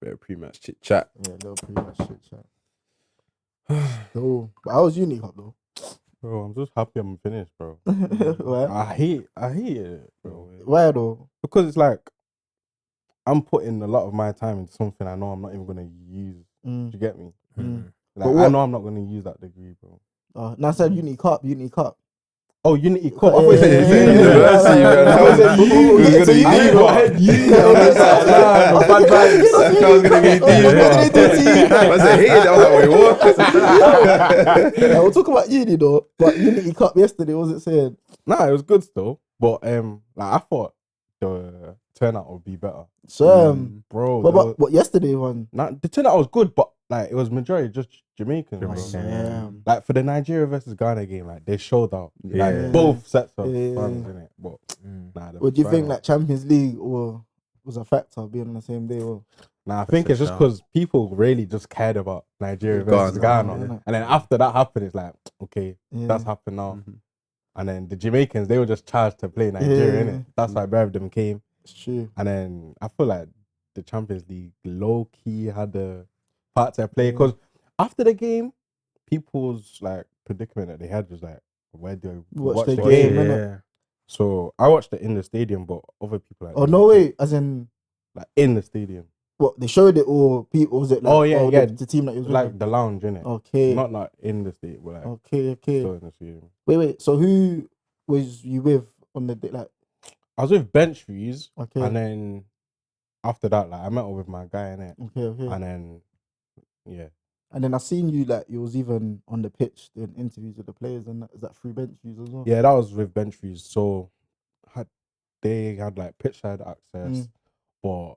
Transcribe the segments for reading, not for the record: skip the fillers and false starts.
Bit of pre-match chit chat. Yeah, little Prematch chitchat. So, but how was uni cup though? Bro, I'm just happy I'm finished, bro. Why? I hate it, bro. Why though? Because it's like I'm putting a lot of my time into something I know I'm not even gonna use. Do you get me? Mm. Like But what- I know I'm not gonna use that degree, bro. Now I said uni cup. Oh, Unity Cup. I thought you Yeah, said yeah, University, yeah, man. I I was said like, you. who's gonna So be you deep? know. I had you. Yeah, I was yeah, like, yeah. nah, bad vibes. Yeah, I was gonna be deep. What did they do to you? I said, hey, I was like, wait, what? We'll talk about uni though. But Unity Cup yesterday, what was it saying? Nah, it was good still. But like I thought the turnout would be better. So, Bro. what yesterday one? Nah, the turnout was good, but like it was majority just Jamaicans. bro. Yeah. Like for the Nigeria versus Ghana game, like they showed out. Yeah. Like both sets of Yeah. fans in it. But nah, the What do you think? final- Like Champions League or was a factor being on the same day? Or Nah, I think it's just because people really just cared about Nigeria versus Ghana. Ghana. And then after that happened, it's like, okay, that's happened now. And then the Jamaicans, they were just charged to play Nigeria, innit? That's why both of them came. It's true. And then I feel like the Champions League low key had the part to play because after the game, people's like predicament that they had was like, where do I watch the game? innit? So I watched it in the stadium, but other people like, Oh no way! As in, like in the stadium, what they showed it or people was it? Like, Oh, yeah. The team that you was like the lounge, innit? Okay. Not like in the stadium, but like Okay. still in the stadium. Wait. So who was you with on the day? Like, I was with bench views, okay, and then after that, like I met up with my guy in it, okay. and then yeah. And then I seen you like you was even on the pitch doing interviews with the players, and is that through bench views as well? Yeah, that was with bench views. So they had like pitch side access, but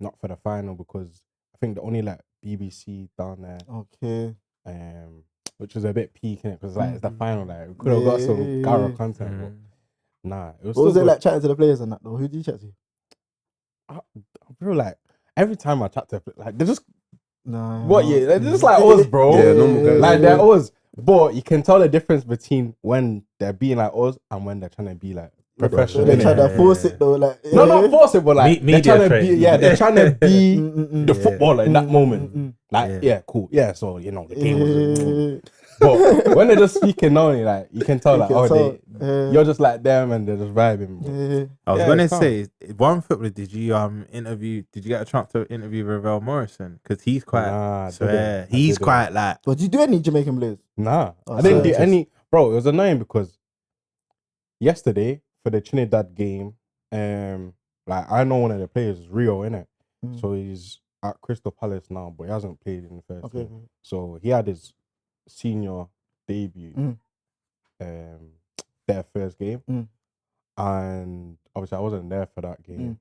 not for the final because I think the only like BBC down there. Okay. Which was a bit peak in it because like it's the final. Like we could have got some Gara content, but nah. It was. What was still it good. like chatting to the players and that though? Who did you chat to? Bro, like every time I chat to like they're just Nah. they're just like us, bro. Yeah, normal guys. Like they're us. But you can tell the difference between when they're being like us and when they're trying to be like professional. They're innit? trying to force it though, like No, not force it, but like they're trying to be, they're trying to be the footballer in that moment. Like, cool. Yeah, so you know the game was. But when they're just speaking only, like you can tell, you're just like them and they're just vibing. Bro. I was gonna say one footballer. Did you interview? Did you get a chance to interview Ravel Morrison? Because he's quite. He's quite like. But did you do any Jamaican players? Nah, I didn't do any. Bro, it was annoying because yesterday for the Trinidad game, like I know one of the players is Rio, innit? So he's at Crystal Palace now, but he hasn't played in the first team. So he had his senior debut, their first game, and obviously I wasn't there for that game.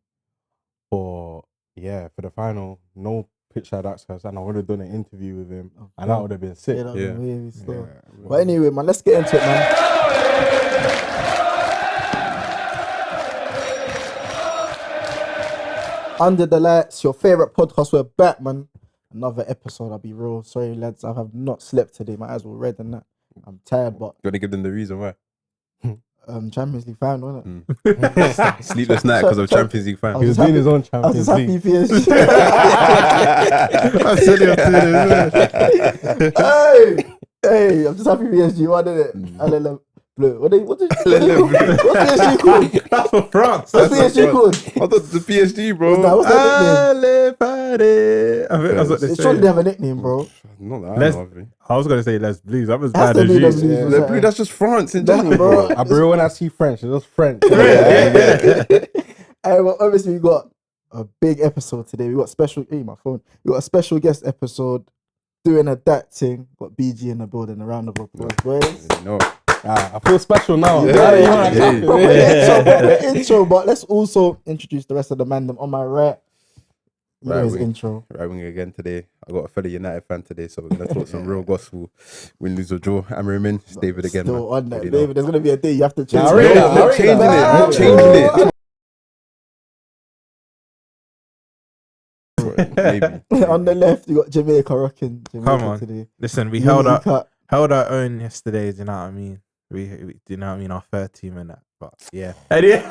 But yeah, for the final, no pitch side access, and I would have done an interview with him, and that would have been sick. But anyway, man, let's get into it, man. Under the Lights, your favorite podcast. We're back, man. Another episode. I'll be real. Sorry, lads. I have not slept today. My eyes were red and that. I'm tired, but You want to give them the reason why? Champions League final, isn't it? Sleepless night because of Champions League final. He was doing his own I was Champions just happy League. PSG. Hey, I'm just happy PSG won, innit? Bleu. What's PSG called? That's for France. What's PSG called? I thought the PSG, bro. What's that nickname? I think that's what they They say. surely have a nickname, bro. Not that. I was gonna say Les Blues. I'm as Has bad to as be you. Les Blues. Yeah. The blue, that's just France in That, general, bro. bro. I bro, when I see French, it's just French. Well, obviously we got a big episode today. We got special. My phone. We got a special guest episode doing a DAT thing. Got BG in the building. A round of applause, boys. No. I feel special now. Intro, but let's also introduce the rest of the man on my right. You know his intro. Right wing again today. I got a fellow United fan today, so we're gonna talk some real gospel. Win, lose or draw. Amarim, it's David again. Still man. on that, Already David. know. There's gonna be a day you have to change. I'm changing it. Maybe. On the left, you got Jamaica rocking. Come on. Today. Listen, we Unity held cut. our own yesterday. Do you know what I mean? We do you know what I mean? Our third team and that. But yeah, anyway,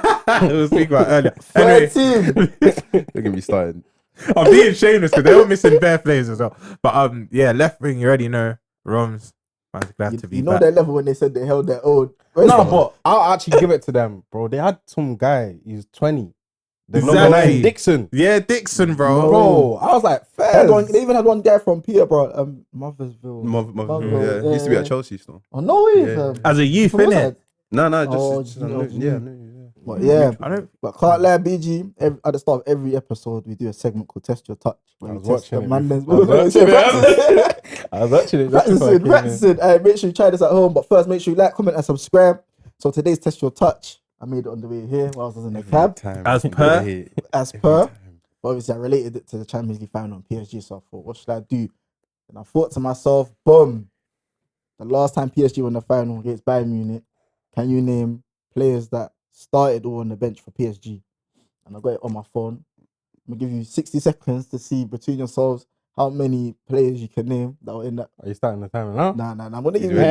we'll speak about earlier. Anyway, Third team. They're gonna be starting. I'm being shameless because they were missing bare players as well. But yeah, left wing, you already know. Romz, man's glad to be You know back. their level when they said they held their own. No, but I'll actually give it to them, bro. They had some guy, he's 20. The number Exactly. 9, Dixon. Yeah, Dixon, bro. No. Bro, I was like, They even had one guy from Peter, bro. Mother'sville. Yeah, he used to be at Chelsea still. Oh no way. Yeah. As a youth, From your innit? side? No, just Oh, yeah. But yeah, I don't. but can't lie, BG. At the start of every episode, we do a segment called Test Your Touch. Where I we was test watching the it man's- before. I was watching it. Practicing. Hey, make sure you try this at home. But first, make sure you like, comment, and subscribe. So today's Test Your Touch, I made it on the way here whilst I was in the cab. As per. But obviously, I related it to the Champions League final on PSG. So I thought, what should I do? And I thought to myself, boom. The last time PSG won the final against Bayern Munich, can you name players that started or on the bench for PSG? And I got it on my phone. I'm gonna give you 60 seconds to see between yourselves how many players you can name that were in that. Are you starting the timer now? Nah. I'm gonna give you. He's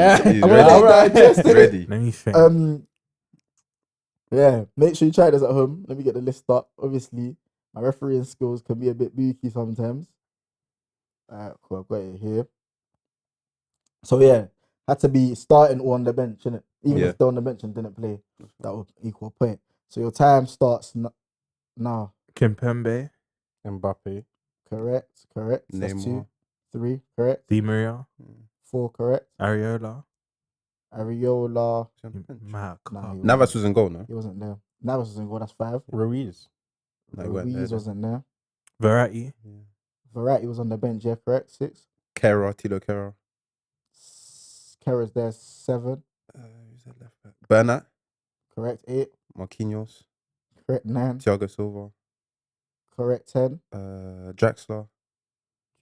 I'm ready. gonna digest it. Ready. Let me think. Yeah. Make sure you try this at home. Let me get the list up. Obviously, my refereeing skills can be a bit booky sometimes. Alright, cool. I've got it here. So yeah, had to be starting or on the bench, innit? Even if they're on the bench and didn't play, that would equal a point. So your time starts now. Kimpembe, Mbappe. Correct. That's Neymar. 2. 3, correct. Di Maria, 4, correct. Ariola, Ariola. Mark. Nah, Navas was in goal, no? He wasn't there. Navas was in goal, that's 5. Ruiz. No, he weren't Ruiz there. wasn't there. Verratti, Verratti was on the bench, yeah, correct. 6. Tilo Kera. Kera's there, 7. Who's that left back? Bernat. Correct. 8. Marquinhos. Correct. 9. Thiago Silva. Correct. 10. Draxler.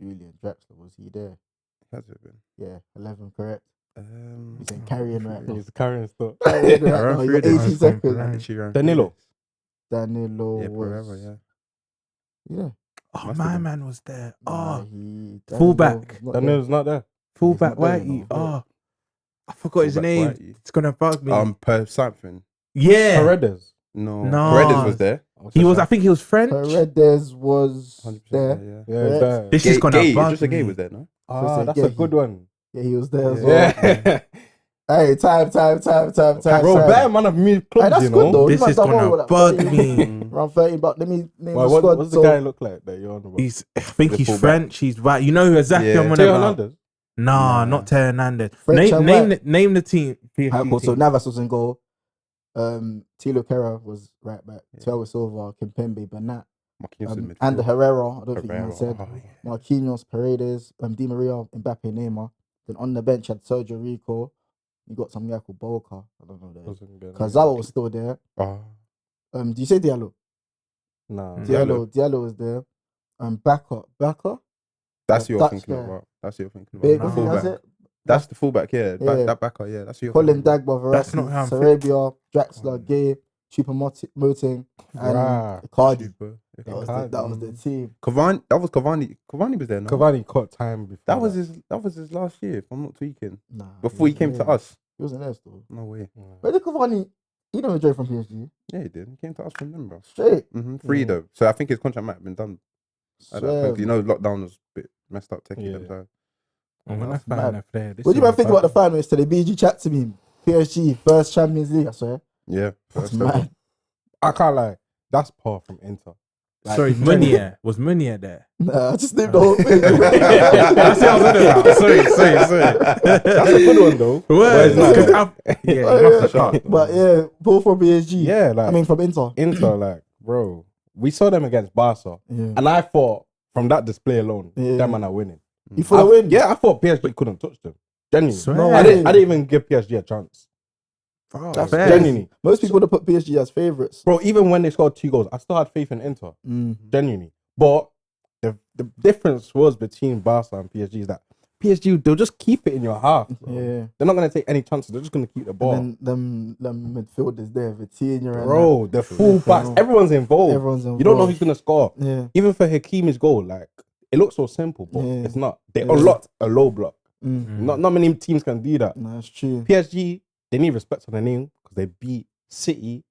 Julian Draxler, was he there? Has it been? Yeah, 11, correct. He's in Oh, carrying right now. He's carrying stuff. Carrying right I ran now. through You got this. 18 seconds. I literally ran Danilo. through Danilo this. Yeah, was. forever, yeah. Yeah. Oh, Must my have been. man was there. Nah, Oh, Danilo fullback. was not there. Danilo's not there. fullback not there, Whitey. you know. Oh, I forgot his Fullback name. Whitey. It's gonna bug me. Per something. Yeah, Paredes. No. No. Paredes was there. he was. I think he was French. Paredes was 100% there. yeah. Yeah, he's there. This is gonna Gay, bug just a gay me. was there, no? Ah, that's Yeah, a good one. Yeah, he was there as well. Yeah. Hey, time. Bro, time. better man of me Hey, clubs, that's you good know. though. This You is must have gonna all like bug 30, me. Around 30, but let me name Why, the what squad. does the So, guy look like that you're on about? I think The he's fullback. French. He's right. You know who exactly Yeah. I'm on Teo about? Hernandez. Nah, Nah. not Teo Hernandez. French and white. Name the team. PSG Alright, cool. So team. Navas was in goal. Tilo Kera was right back. Yeah. Thiago Silva, Kimpembe, Bernat, Marquinhos in midfield. and Herrera. I don't think you Herrera, man said. oh, yeah. Marquinhos, Paredes, Di Maria, Mbappe, Neymar. Then on the bench had Sergio Rico. You got some guy called Boca. I don't know that. Wasn't good. Kazawa was still there. Oh. Do you say Diallo? Nah. Diallo was there. Baka. That's who you're Dutch thinking guy. about. That's who you're thinking Big, about. what's The he, that's fullback. it? That's the fullback, yeah. Yeah. That backer, yeah. That's who you're Colin thinking about. Dagba, That's not who I'm Verratti, Sarabia, Draxler, Gay, Choupo-Moting, and Right. Cardi. Super. That was the team. Cavani. That was Cavani. Cavani was there, no? Cavani caught time before. That was his last year, if I'm not tweaking. Nah, Before he wasn't came to there. us. He wasn't there still. No way. But the Cavani, he never joined from PSG. Yeah, he did. He came to us from them, bro. Straight. Free Yeah. though. So I think his contract might have been done at that point. 'Cause you know, lockdown was a bit messed up taking Yeah. them time. And when I That's found mad. that player, this What do you is man think about the finals today? BG chat to me. PSG, first Champions League, I swear. Yeah. That's first ever. mad. I can't lie. That's par from Inter. Like, Sorry, Meunier. Was Meunier there? Nah, I just named the whole thing. That's what I was on about. Sorry. That's a good one though. Word. But it's not- 'Cause yeah, you have to start. But yeah, both from PSG. Yeah, like I mean, from Inter. Inter, like, bro, we saw them against Barca, Yeah. and I thought from that display alone, Yeah. them man are winning. You for the win? Yeah, I thought PSG couldn't touch them. Genuinely, Swear. No, I didn't even give PSG a chance. That's fair. Genuinely, Most people would put PSG as favourites. bro. Even when they scored 2 goals, I still had faith in Inter. Mm. Genuinely, but the difference was between Barca and PSG is that PSG, they'll just keep it in your half. Bro. Yeah. They're not gonna take any chances. They're just gonna keep the ball. And then them midfielders there, Vitinha and Bro, the full backs, everyone's involved. everyone's involved. You don't know who's gonna score. Yeah. Even for Hakimi's goal, like it looks so simple, but Yeah. it's not. They Yeah. unlocked a low block. Mm. Not many teams can do that. No, that's true. PSG, they need respect on their name because they beat City,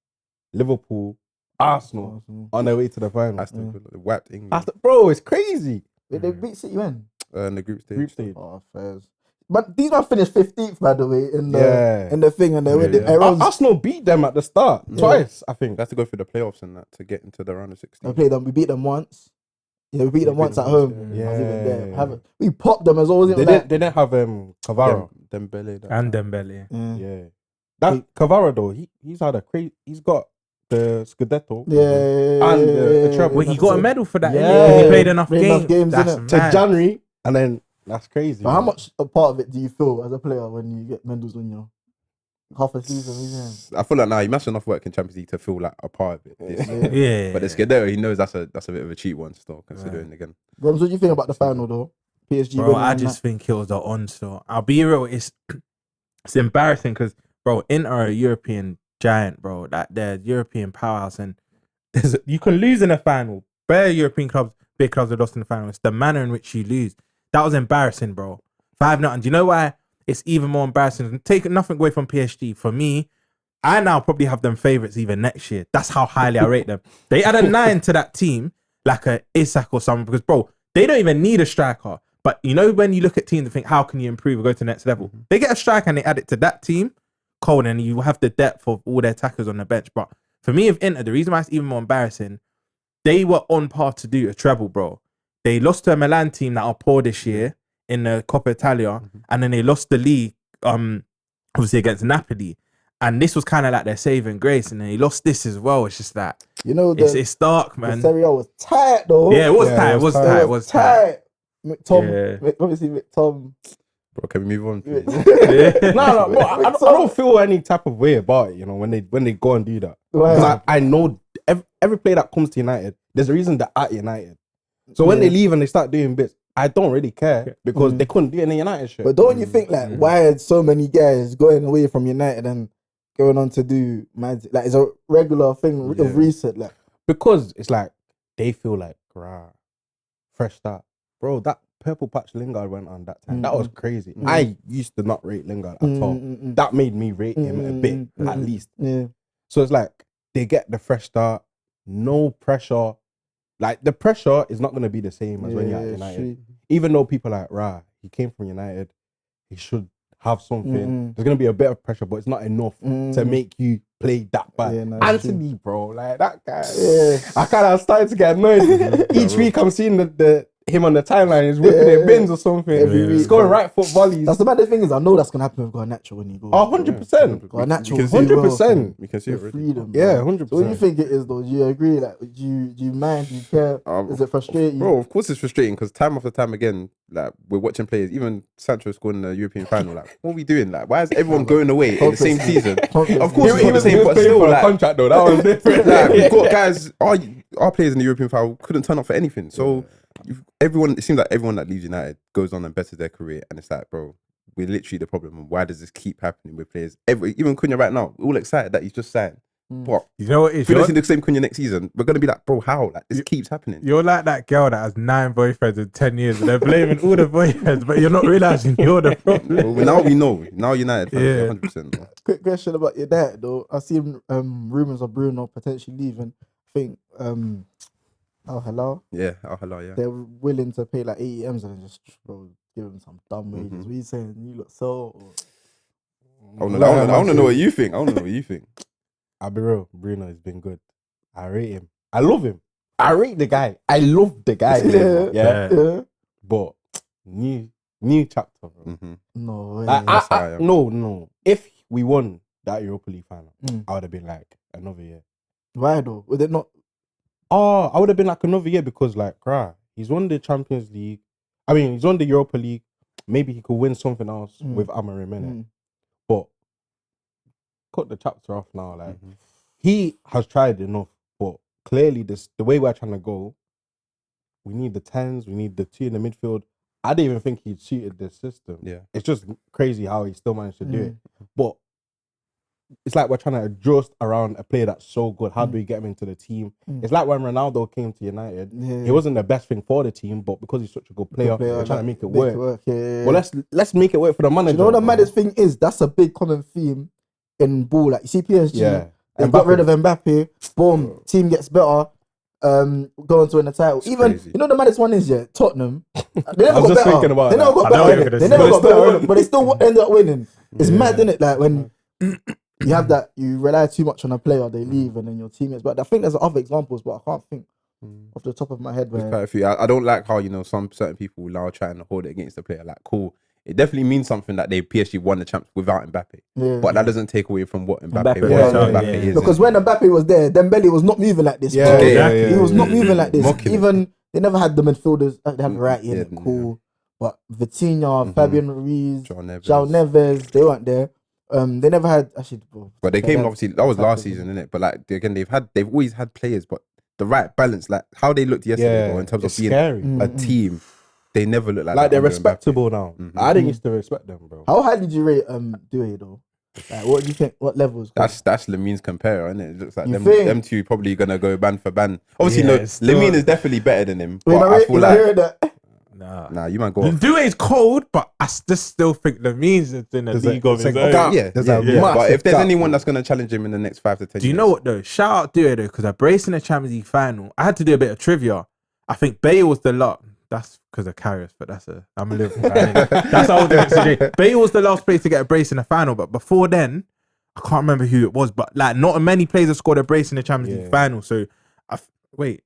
Liverpool, Arsenal on their way to the final. Aston Villa, whacked England. Bro, it's crazy. They beat City when? In the group stage. Oh, fairs. But these men finished 15th, by the way, in the thing, and they went. Arsenal beat them at the start twice, I think. They have to go through the playoffs and that to get into the round of 16. We played them. We beat them once. Yeah, we beat them once at home. Yeah. I was even there. We popped them as well. They didn't have Kvara. Dembele. And Dembele. Yeah. That Kvara though, he's had a crazy. He's got the Scudetto. And the treble. Well, he got a medal for that. Yeah. He played enough games. That's mad. To January, and then that's crazy. But how much a part of it do you feel as a player when you get medals when you're half a season? I feel like now he must have enough work in Champions League to feel like a part of it. Yeah. But the Scudetto, he knows that's a bit of a cheap one still, considering again. Romz, what do you think about the final though? PSG. Bro, I just think it was an onslaught. I'll be real, it's embarrassing because, bro, Inter are a European giant, bro. That they're European powerhouse, and you can lose in a final. Bare European clubs, big clubs have lost in the final. It's the manner in which you lose. That was embarrassing, bro. 5-0. Do you know why it's even more embarrassing? Take nothing away from PSG. For me, I now probably have them favourites even next year. That's how highly I rate them. They add a 9 to that team, like a Isak or something, because, bro, they don't even need a striker. But you know when you look at teams and think, how can you improve or go to the next level? They get a striker and they add it to that team, cold, and you have the depth of all their attackers on the bench. But for me, with Inter, the reason why it's even more embarrassing, they were on par to do a treble, bro. They lost to a Milan team that are poor this year in the Coppa Italia, and then they lost the league, obviously against Napoli. And this was kind of like their saving grace, and then they lost this as well. It's just that, you know, it's dark, man. The Serie A was tight though. Yeah, it was tight. It was tight. Obviously McTom. Bro, can we move on, please? No, bro, I don't feel any type of way about it, you know, when they go and do that. Because I know every player that comes to United, there's a reason they're at United. So when they leave and they start doing bits, I don't really care because they couldn't do it in the United shirt. But don't you think like why are so many guys going away from United and going on to do magic? Like it's a regular thing of recent, like because it's like they feel like fresh start, bro. That purple patch Lingard went on that time. That was crazy. I used to not rate Lingard at all. That made me rate him a bit at least. So it's like they get the fresh start, no pressure. Like the pressure is not going to be the same as when you're at United. Even though people are like, he came from United, he should have something. There's going to be a bit of pressure, but it's not enough to make you play that bad. Anthony, bro, like that guy. I kind of started to get annoyed. Each week I'm seeing him on the timeline, he's whipping their bins or something. He's going right foot volleys. That's the bad thing is I know that's going to happen with Garnacho when you go. 100%. Garnacho, 100%. You can see it already. Freedom, yeah, 100%. So what do you think it is though? Do you agree? Like, do you mind? Do you care? Is it frustrating? Bro, of course it's frustrating because time after time again, like we're watching players, even Sancho scored in the European final. Like, what are we doing? Like, why is everyone going away in the same season? Of course, it's not the same, but still, like, contract though, that was different. Like, we've got guys, our players in the European final couldn't turn up for anything. So it seems like everyone that leaves United goes on and betters their career, and it's like, bro, we're literally the problem. And why does this keep happening with players? Even Cunha right now, we're all excited that he's just signed. But you know what? If we don't see the same Cunha next season, we're gonna be like, bro, how? Like this keeps happening. You're like that girl that has 9 boyfriends in 10 years, and they're blaming all the boyfriends, but you're not realizing you're the problem. Well, now we know. Now United fans, 100%. Quick question about your dad though. I've seen rumors of Bruno potentially leaving. I think Al Hilal. Yeah, Al Hilal, yeah. They're willing to pay like 80 M's and just give him some dumb wages. What are you saying? You look so. I want to know what you think. I'll be real. Bruno has been good. I rate him. I love him. I rate the guy. I love the guy. Yeah. But new chapter, bro. No way. No. If we won that Europa League final, I would have been like another year. Why though? Would it not? Oh, I would have been like another year because like, he's won the Champions League. I mean, he's won the Europa League. Maybe he could win something else with Amorim in it. But cut the chapter off now. Like he has tried enough, but clearly the way we're trying to go, we need the 10s, we need the 2 in the midfield. I didn't even think he'd suited this system. Yeah, it's just crazy how he still managed to do it. But it's like we're trying to adjust around a player that's so good. How do we get him into the team? It's like when Ronaldo came to United. He wasn't the best thing for the team, but because he's such a good player, we're trying to make it work. Well, let's make it work for the manager. You know what the maddest thing is? That's a big common theme in ball. Like you see PSG, They got rid of Mbappe. Boom, team gets better. Going to win the title. Even crazy. you know the maddest one is Tottenham. They never I was got just better. thinking about They never that. got I know better. what you're They gonna never say. got better, but they still ended up winning. It's mad, isn't it? Like when you have that, you rely too much on a player, they leave, and then your teammates. But I think there's other examples, but I can't think off the top of my head There's where. quite a few. I don't like how some certain people will now try and hold it against the player. Like, cool, it definitely means something that they PSG won the champs without Mbappe. Yeah. But that doesn't take away from what Mbappe Mbappe, was. yeah, Mbappe yeah. is. Because when Mbappe was there, Dembele was not moving like this. Yeah, bro. exactly. He was not moving like this. Mocking it. Even they never had the midfielders. They have Verratti in it, Yeah, cool. But Vitinha, Fabian Ruiz, João Neves. Neves, they weren't there. They never had actually. But they came had obviously. That was last attackers, season, innit? But like again, they've always had players, but the right balance, like how they looked yesterday, bro, in terms of being scary. a team, they never look like Like that they're under respectable now. I didn't used to respect them, bro. How high did you rate Dewey though? Like, what do you think? What levels? That's Lamine's compare, isn't it? It looks like You them, think? them two probably gonna go ban for ban. Obviously, Yeah, no, it's still- Lamine is definitely better than him. Wait, But I feel am I like hearing that? nah, you might go off. Due's cold, but I just still think the means is in a league of his own. Yeah, There's a yeah. But massive if there's gap, anyone bro. that's gonna challenge him in the next 5 to 10 Do you years, know what though? Shout out Due though, because I braced in the Champions League final. I had to do a bit of trivia. I think Bale was the lot. That's because of Karius, but I'm a Liverpool fan. innit? That's how I was going to say. Bale was the last player to get a brace in the final, but before then, I can't remember who it was. But like, not many players have scored a brace in the Champions League final. So, wait,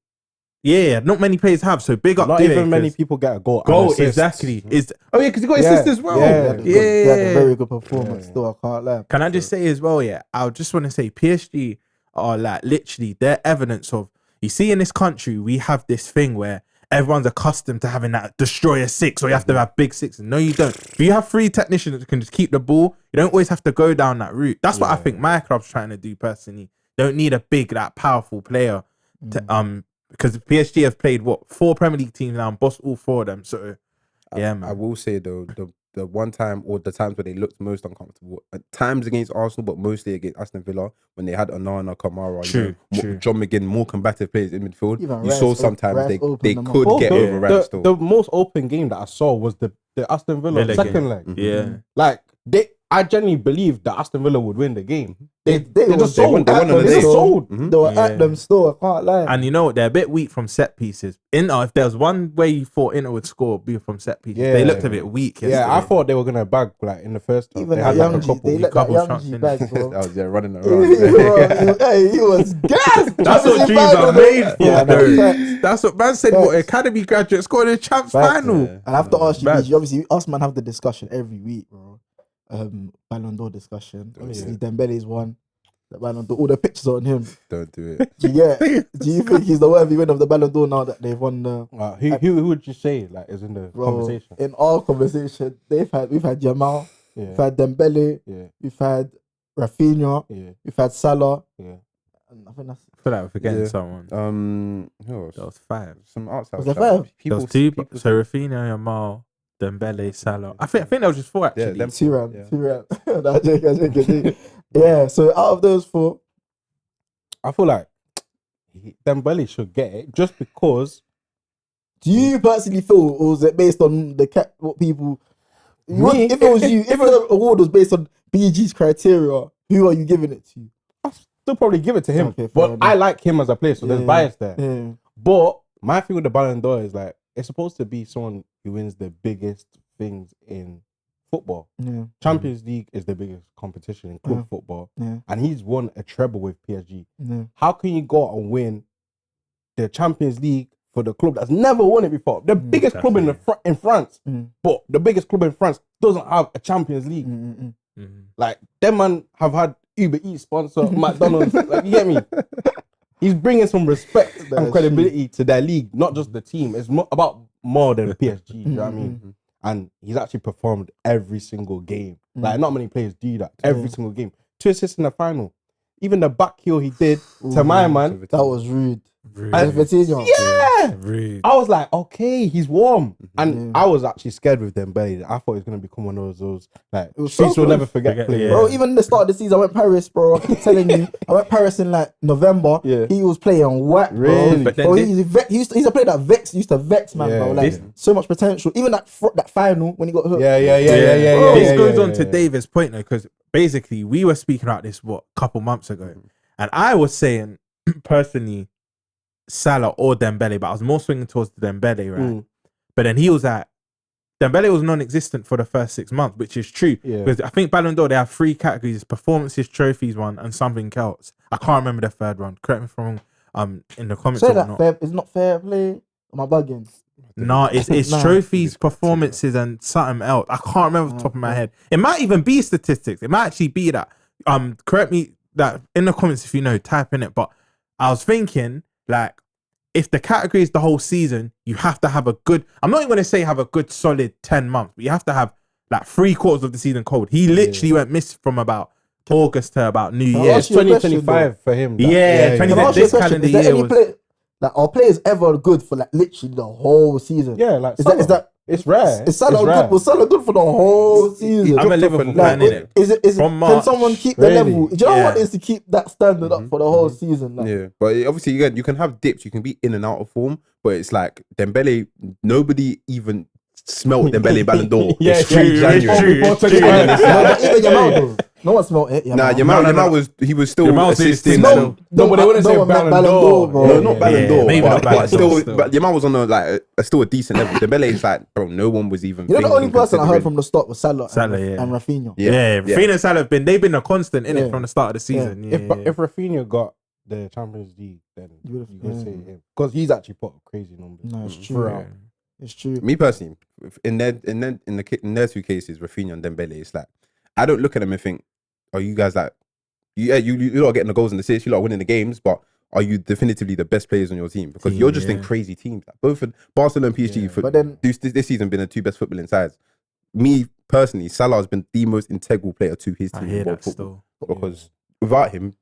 yeah, not many players have. So big up. Not Due, even many 'cause people get a goal. goal and assist. exactly. Because he got Yeah. assists as well. Yeah. They had a very good performance. Still, I can't lie. Can I just say as well, yeah, I just want to say PSG are like literally they're evidence of, you see in this country, we have this thing where everyone's accustomed to having that destroyer six or you have to have big sixes. No, you don't. If you have 3 technicians that can just keep the ball, you don't always have to go down that route. That's what I think my club's trying to do personally. Don't need a big, that powerful player to, because PSG have played 4 Premier League teams now and bossed all 4 of them. So yeah, man. I will say though, the one time or the times where they looked most uncomfortable, at times against Arsenal, but mostly against Aston Villa, when they had Onana, Kamara, True. John McGinn, more combative players in midfield. Even You Rice saw sometimes Rice they opened them up. could get the, over Rams the, still. the most open game that I saw was the Aston Villa Villa second game. leg. Yeah. Like I genuinely believed that Aston Villa would win the game. They won- just they sold. won on the They day. just sold. They were Yeah. at them still. I can't lie. And you know what? They're a bit weak from set pieces. If there was one way you thought Inter would score, it'd be from set pieces. Yeah. They looked a bit weak. Yeah, I yesterday. thought they were gonna bag like in the first half. Even They that had like young a G, couple. they let that couple young shots G in back, That bro. was running He around. was gassed. That's what Champions dreams League are final, made though. for, Yeah, no, though. facts. That's what man said. Facts. What academy graduate scored in the champs Facts. final. Yeah. And I have to ask you, Bad. BG, obviously, us man have the discussion every week, bro. Ballon d'Or discussion. Obviously, Dembele's one. The Ballon d'Or, all the pictures on him. Don't do it. Do you think he's the worthy winner of the Ballon d'Or now that they've won the? Who would you say like is in the Bro, conversation? in our conversation, we've had Jamal, Yeah, we've had Dembele, yeah, we've had Rafinha, yeah, we've had Salah. yeah. And I think that's I feel like we're forgetting Yeah. someone. Who else? That was 5. Some outside. Was there shout. 5? There was 2. So Rafinha, Yamal, Dembele, Salah. I think there was just 4 actually. them- two round. Yeah. Nah, I'm joking. Yeah, so out of those 4, I feel like Dembele should get it just because. do you personally feel, or was it based on what people? Me? If it was you, if the award was based on BG's criteria, who are you giving it to? Still probably give it to him, Okay, fair but enough. I like him as a player, so there's Yeah. bias there. Yeah. But my thing with the Ballon d'Or is like it's supposed to be someone who wins the biggest things in football. Yeah. Champions League is the biggest competition in club football, Yeah. and he's won a treble with PSG. Yeah. How can you go out and win the Champions League for the club that's never won it before? The biggest club in France, but the biggest club in France doesn't have a Champions League. Like them man have had Uber Eats sponsor, McDonald's. Like you get me? He's bringing some respect and credibility to their league, not just the team. It's about more than PSG. You know what I mean? And he's actually performed every single game. Like not many players do that. Every single game. 2 assists in the final. Even the back heel he did to my man. That was rude. Rude. And Vitinha. Yeah. Rude. I was like, okay, he's warm. And I was actually scared with Dembele. I thought he was going to become one of those like, was streets so will close. never forget players. Bro, even at the start of the season, I went Paris, bro. I keep telling you, I went Paris in like November. Yeah. He was playing whack, bro. Really? But then Bro, did- he's a player that used to vex, man, Yeah, bro. Like, yeah. so much potential. Even that final when he got hooked. Yeah. This goes on to yeah. David's point though, because basically we were speaking about this couple months ago, And I was saying, personally, Salah or Dembele, but I was more swinging towards Dembele, right? But then he was like, Dembele was non-existent for the first 6 months, which is true. Yeah. Because I think Ballon d'Or, they have 3 categories: performances, trophies one, and something else. I can't remember the third one. Correct me if I'm wrong. In the comments Say or that not. fair, it's not fair play. Am I bugging? No, it's Nah. trophies, performances, and something else. I can't remember off the top of my head. It might even be statistics. It might actually be that. Correct me that in the comments if you know, type in it. But I was thinking, like, if the category is the whole season, you have to have a good, I'm not even going to say have a good solid 10 months, but you have to have like 3/4 of the season cold. He literally went missed from about August to about New I Year. ask you a question, 2025 for him. Yeah, 20 Can I ask you a this question? calendar Is there year any was... play, like, are players ever good for like literally the whole season? Yeah, like Is that it's rare. is Salah It's rare. good? Was Salah good for the whole season? I'm a Liverpool fan, Like, innit? is it From can March, someone keep the really? level? Do you know what Yeah. it is to keep that standard up for the whole season? Like, Yeah, but obviously again, you can have dips. You can be in and out of form, but it's like Dembele. Nobody even smelt Dembele Ballon d'Or. Yeah, It's true, yeah, January. before And then it's no, like, but even Yamal though. No one smelled it. nah, Yamal. Yamal he was still Yamal's assisting. still- No, but they wouldn't say one meant Ballon d'Or. bro. No, not Ballon yeah, d'Or, maybe not but Ballon d'Or still, still. but Yamal was on still a decent level. Dembele is like, bro, no one was even. You know, the only thinking, person I heard considering. from the start was Salah, Salah, and Rafinha. Yeah, Rafinha and Salah they've been a constant in Yeah. it from the start of the season. Yeah. If Rafinha got the Champions League, then you would say him because he's actually put up crazy numbers. No, it's true. throughout. It's true. Me personally, in their 2 cases, Rafinha and Dembele, it's like I don't look at them and think, are you guys like, you lot are getting the goals and the assists, you lot are winning the games, but are you definitively the best players on your team? Because you're just in crazy teams. Like, both of Barcelona and PSG, But then this season been the 2 best footballing sides. Me personally, Salah has been the most integral player to his I team hear in world that football. still. Because without him,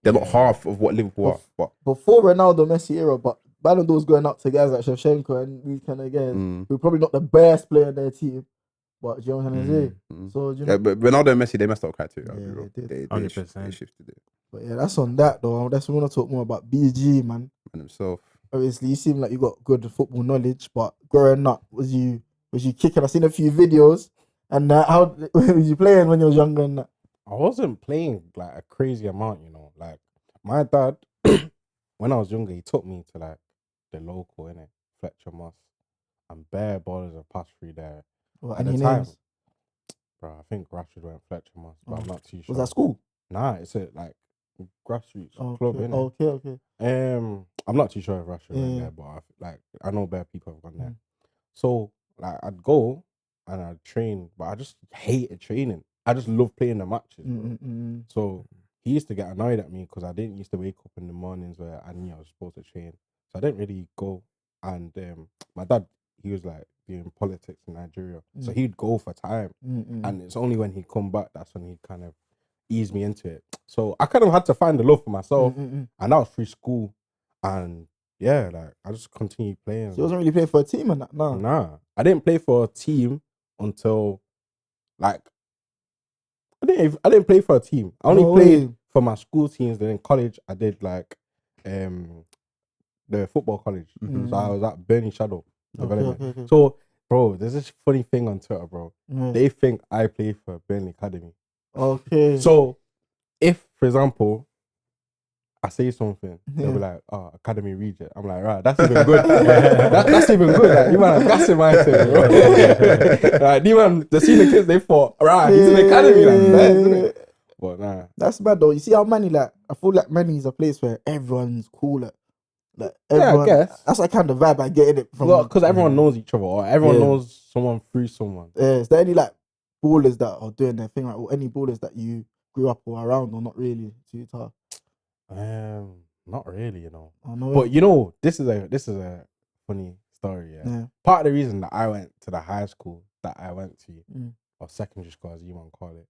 they're not half of what Liverpool are. But before Ronaldo, Messi era, but Ballon d'Or's going up to guys like Shevchenko and these kind of guys who are probably not the best player in their team. But do you know what I'm trying to say? So, you know, but Ronaldo and Messi, they messed up criteria. Yeah, they did. They 100%. shifted it. but yeah, that's on that though. That's we want to talk more about BG, man. And himself. Obviously, you seem like you got good football knowledge, but growing up, was you kicking? I've seen a few videos, and how was you playing when you was younger? And that? I wasn't playing like a crazy amount, you know. Like my dad, when I was younger, he took me to like the local, innit, Fletcher Moss, and bare ballers have passed through there. What, At any the time, names? bro, I think Rashford went Fletcher Moss, but I'm not too sure. Was that school? Nah, it's a like grassroots Okay, club, innit? okay. I'm not too sure if Rashford went there, but I know bare people have gone there. So like I'd go and I'd train, but I just hated training. I just love playing the matches. Bro. So he used to get annoyed at me because I didn't used to wake up in the mornings where I knew I was supposed to train. So I didn't really go. And my dad, he was like doing politics in Nigeria. So he'd go for time. And it's only when he'd come back that's when he'd kind of ease me into it. So I kind of had to find the love for myself. And that was through school. And yeah, like I just continued playing. So you wasn't really playing for a team and that? No. Nah. I didn't play for a team until like I didn't play for a team. I only played for my school teams. Then in college I did like the football college. So I was at Bernie Shadow Development. Okay. So bro, there's this funny thing on Twitter, bro. They think I play for Burnley Academy. Okay. So if, for example, I say something, they'll be like, "Oh, Academy Regent." I'm like, right, that's even good. that's even good. Like, you man, that's in my thing, bro. Like, you man, the senior kids, they thought, right, he's in the academy, like, fair, isn't it? But nah, that's bad though. You see how Manny, like, I feel like Manny is a place where everyone's cool. Like everyone, yeah, I guess that's like kind of vibe I get in it from. Well, because everyone knows each other, or everyone knows someone through someone. Is there any like ballers that are doing their thing, like, or any ballers that you grew up or around, or not really too tough? Not really, you know. Oh, no But you know, this is a funny story. Yeah. Part of the reason that I went to the high school that I went to, or secondary school as you want to call it,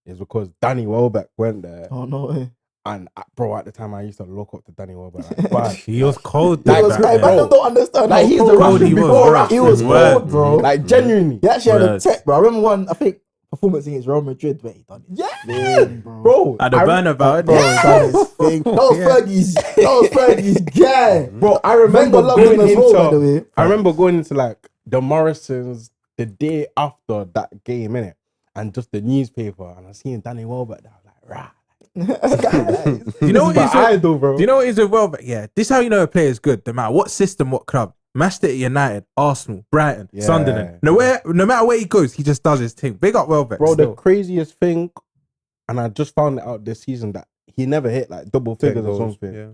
is because Danny Welbeck went there. Oh no way. And bro, at the time I used to look up to Danny Welbeck. Like, bad. He was cold. He was like, I don't understand. Like, he's the cold Russian before Russian. He was cold, bro. Like genuinely. He actually had a tech, bro. I remember one, I think, performance against Real Madrid where he done it. Yeah, bro. At the Bernabeu, bro. That was Fergie's guy. Bro, I remember going into, I remember going into like the Morrisons the day after that game, innit? And just the newspaper, and I seen Danny Welbeck there. I was like, rah. You know what my is idol, bro. Do you know what is with Welbeck? Yeah, this is how you know a player is good. No matter what system, what club, Manchester United, Arsenal, Brighton, Yeah. Sunderland. No matter where he goes, he just does his thing. Big up Welbeck, Bro, still. the craziest thing, and I just found it out this season that he never hit like double 10 figures or goals, something. Yeah.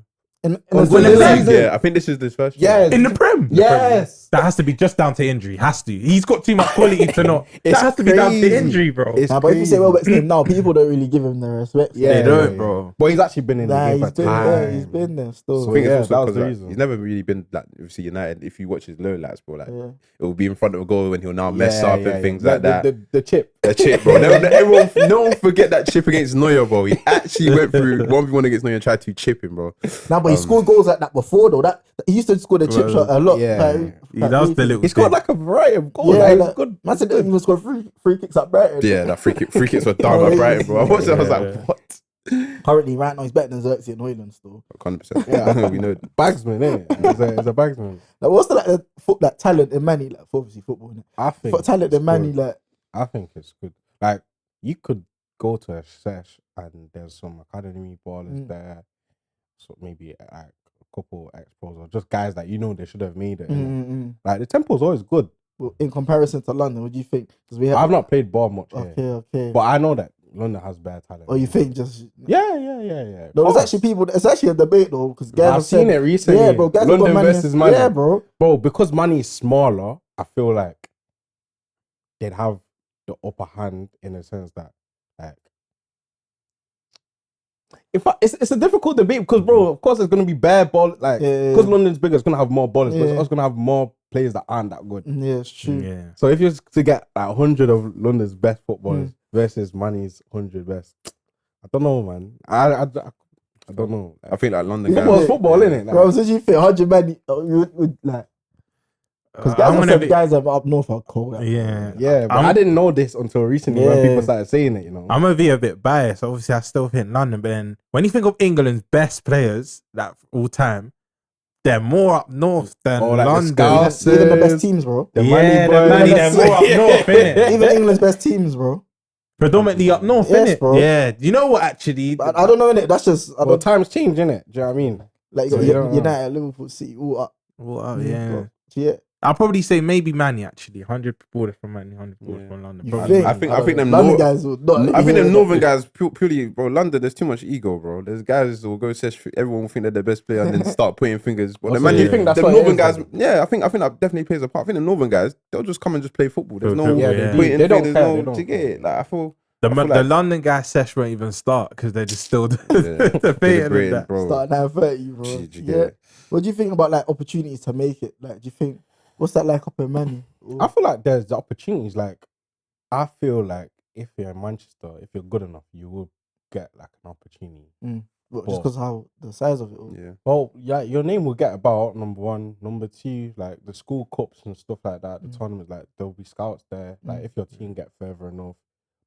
In On the the season. season. Yeah, I think this is his first Yeah, year. In the Prem. Yes. That has to be just down to injury. Has to. He's got too much quality to not. That It's has to be down to crazy. injury, bro. It's Nah, but if you say crazy. Welbeck's name now, people don't really give him the respect. Yeah, They don't, yeah. bro. But he's actually been in the Nah, game he's for been time. there. He's been there still. So I think yeah, it's that also was the because reason. he's never really been like obviously United. If you watch his lowlights, bro, like Yeah. it will be in front of a goal when he'll now mess up and things The- like that. The chip. The chip, bro. No one forget that chip against Neuer, bro. He actually went through 1v1 against Neuer and tried to chip him, bro. Nah, but he scored goals like that before though. That he used to score the chip Well, shot a lot. yeah. He does the little He scored thing. like a variety of goals. Yeah, like, like, he's good. man said that he even scored free kicks at Brighton. Yeah, that free kicks were done at Brighton, bro. I watched it, I was like, what? Currently, right now, he's better than Xerxes and Hoyland still. 100%. Yeah. we know. Bagsman, innit? He's a bagsman. Like, what's the talent in Manny? Like, for obviously football, innit? I think Talent it's in Manny, good. like, I think it's good. Like you could go to a sesh and there's some academy ballers there. So maybe like a couple ex-pros or just guys that you know they should have made it. innit? Like the tempo's always good. well, in comparison to London, what do you think? Because we have. I've not played ball much here, Okay. but I know that London has bad talent. Or you think just. Yeah. No, Of there's course. actually people. It's actually a debate though, because guys I've have seen said, it recently. Yeah, bro. Guys have London got money. versus money. Yeah, bro. Because money is smaller, I feel like they'd have the upper hand in a sense that, like, it's a difficult debate because, bro, of course, it's gonna be bare ball. Like, Yeah. because London's bigger, it's gonna have more ballers, but it's Yeah. also gonna have more players that aren't that good. Yeah, it's true. Yeah. So if you're to get like 100 of London's best footballers versus Money's 100 best, I don't know, man. I don't know. I think like London Football's guys. football, innit? Like, Bro, so you think 100 man? You would like. Because I'm guys have gonna said be- guys are up north are cold. Like, Yeah. yeah, but I'm- I didn't know this until recently when Yeah. people started saying it, you know. I'm gonna be a bit biased. Obviously, I still think London, but then when you think of England's best players, like all time, they're more up north than Oh, like the London. Scouts. Even the best teams, bro. The yeah, Money the boys. money, they're more up north, innit? Even England's best teams, bro. Predominantly up north, Yes, innit? bro. Yeah. You know what? Actually, But I don't know, innit? That's just I Well, don't times change, innit? Do you know what I mean? like so you don't know. United, Liverpool, City, all up. Well, yeah. Bro. So, yeah. I'll probably say maybe Manny actually. 100 borders from Manny, 100 borders from London. You Probably. think? I think them London Nor- guys will not. I think hear them that. northern guys purely, bro. London, there's too much ego, bro. There's guys who will go sesh. Everyone will think they're the best player and then start pointing fingers. But Also, man, do you think that's the what it northern is, guys, then? yeah, I think that definitely plays a part. I think the northern guys, they'll just come and just play football. There's no Yeah, they do. pointing They don't fingers, care, they no don't to get care. it. Like I feel The, I feel the like- London guys sesh won't even start because they're just still Yeah, debating with deliberating, that. bro. Start at 9:30, bro. Jeez, you get Yeah. it. What do you think about like opportunities to make it? Like, do you think what's that like up in Manny? I feel like there's the opportunities. Like, I feel like if you're in Manchester, if you're good enough, you will get like an opportunity. But just because how the size of it. All. Yeah, Well, yeah, your name will get about, number one. Number two, like the school cups and stuff like that, the tournaments, like there'll be scouts there. Like if your team get further enough.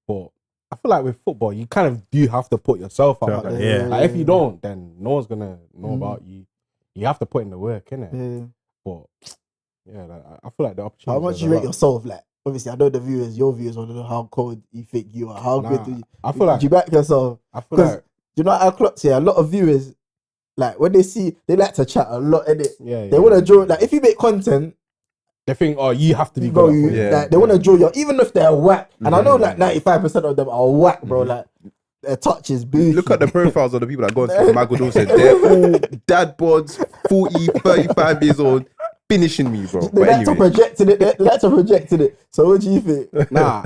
But I feel like with football, you kind of do have to put yourself out there. Yeah. Like if you don't, then no one's gonna know about you. You have to put in the work, innit? Yeah. But yeah, like, I feel like the opportunity. How much you rate yourself? Like, obviously, I know the viewers, your viewers want to know how cold you think you are. How good do you? I feel like do you back yourself? I feel Because like you know, our clocks here. A lot of viewers, like when they see, they like to chat a lot, and yeah, they want to draw. Like, if you make content, they think, oh, you have to be bro, good. at you, football. Yeah. like, they want to draw you, even if they're whack. And I know like 95% of them are whack, bro. Like their touch is booty. look at the profiles of the people that go to Michael Dawson. They're all dad bods, 40, 35 years old, finishing me, bro. They But like to anyway, project it. They like to project it. So what do you think? Nah,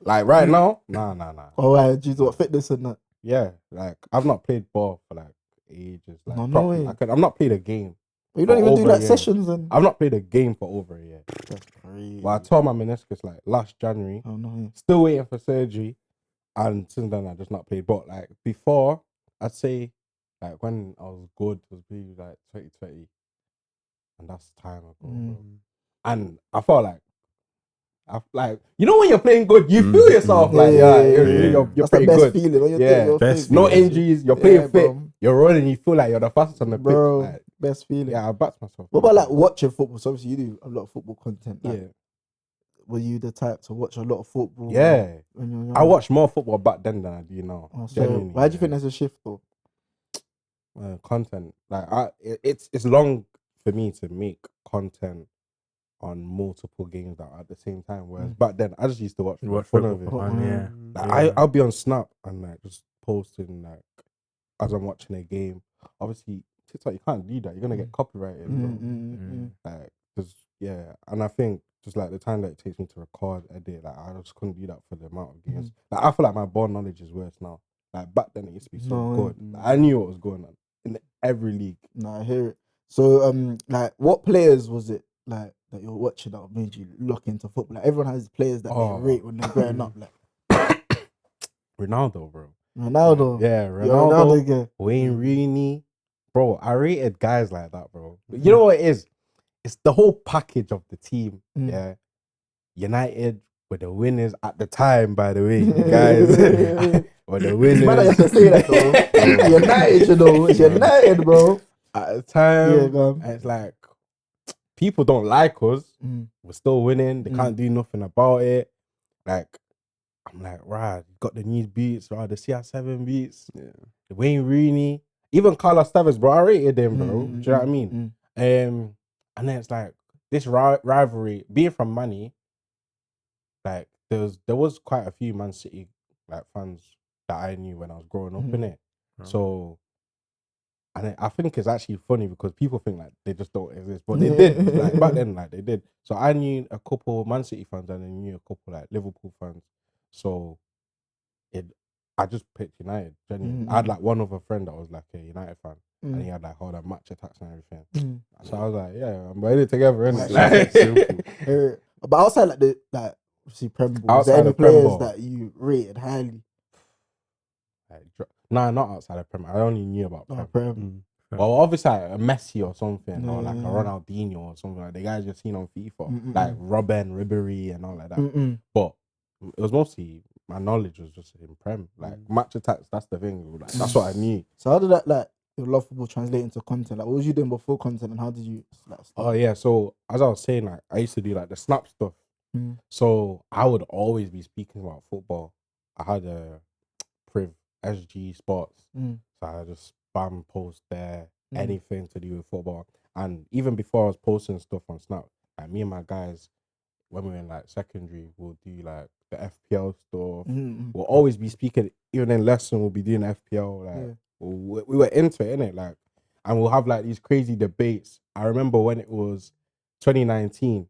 like right now, nah. Oh, right, do you do what fitness and that? Yeah, like I've not played ball for like ages. Like, No properly. way. Like, I've not played a game. But you don't For even do over a like year. sessions and. I've not played a game for over a year. That's crazy. But I tore my meniscus like last January. Oh no. Still waiting for surgery, and since then I just not played. But like before, I'd say like when I was good was maybe like 2020, and that's time ago. Bro. And I felt like you know when you're playing good, you feel yourself like you're That's pretty the best good. feeling when you're Yeah. doing your Best thing. No injuries, you're playing Yeah, fit, bro. you're running, you feel like you're the fastest on the Bro, pitch. Like, best feeling. yeah, I backed myself. What about like watching football? So obviously you do a lot of football content. Like, Yeah. were you the type to watch a lot of football? Yeah, when you're young? I watched more football back then than I do now. Oh, so Genuinely, why do you think there's a shift though? Content? Like, it's long for me to make content on multiple games that are at the same time. Whereas back then, I just used to watch for the fun of it. Yeah. Like, I'll be on Snap and like just posting like as I'm watching a game. Obviously, TikTok, you can't do that. You're gonna get copyrighted. Like, yeah, and I think just like the time that it takes me to record, edit, like I just couldn't do that for the amount of games. Like, I feel like my ball knowledge is worse now. Like back then, it used to be so good. Like, I knew what was going on in every league. No, I hear it. So, like, what players was it like that you're watching that made you look into football? Like, everyone has players that they rate when they're growing up. Like Ronaldo, bro. Ronaldo. Yeah, Ronaldo again. Wayne Rooney. Bro, I rated guys like that, bro. You know what it is? It's the whole package of the team. Yeah. United were the winners at the time, by the way. You guys were the winners. Man, I have to say that though. United, you know. It's United, bro. At the time, Yeah, go on. it's like people don't like us. We're still winning. They can't do nothing about it. Like, I'm like, right, got the new beats, right? The CR7 beats, the Wayne Rooney, even Carlos Tevez, bro. I rated them, bro. Do you know what I mean? And then it's like this rivalry, being from Manny, like there was quite a few Man City like fans that I knew when I was growing up in it. So, and I think it's actually funny because people think like they just don't exist, but they did. Like back then, like they did. So I knew a couple Man City fans and I knew a couple like Liverpool fans. So I just picked United. Genuinely. I had like one other friend that was like a United fan, and he had like all that match attacks and everything. So I was like, yeah, I'm in it together, innit? Like, simple. But outside like the obviously Prem Ball, was there any players that you rated highly? Like, nah, not outside of Prem. I only knew about Prem. Prem. Well, obviously like a Messi or something, or like a Ronaldinho or something like the guys you've seen on FIFA, like Robben, Ribery, and all like that. But it was mostly my knowledge was just in Prem, like match attacks. That's the thing. Like, that's what I knew. So how did that like your love football translate into content? Like, what was you doing before content, and how did you like start? Oh yeah, so as I was saying, like I used to do like the Snap stuff. So I would always be speaking about football. I had a Priv SG Sports, so I just spam post there, anything to do with football. And even before I was posting stuff on Snap, like me and my guys, when we were in like secondary, we'll do like the FPL stuff. We'll always be speaking, even in lesson, we'll be doing FPL. Like we were into it, innit? Like, and we'll have like these crazy debates. I remember when it was 2019,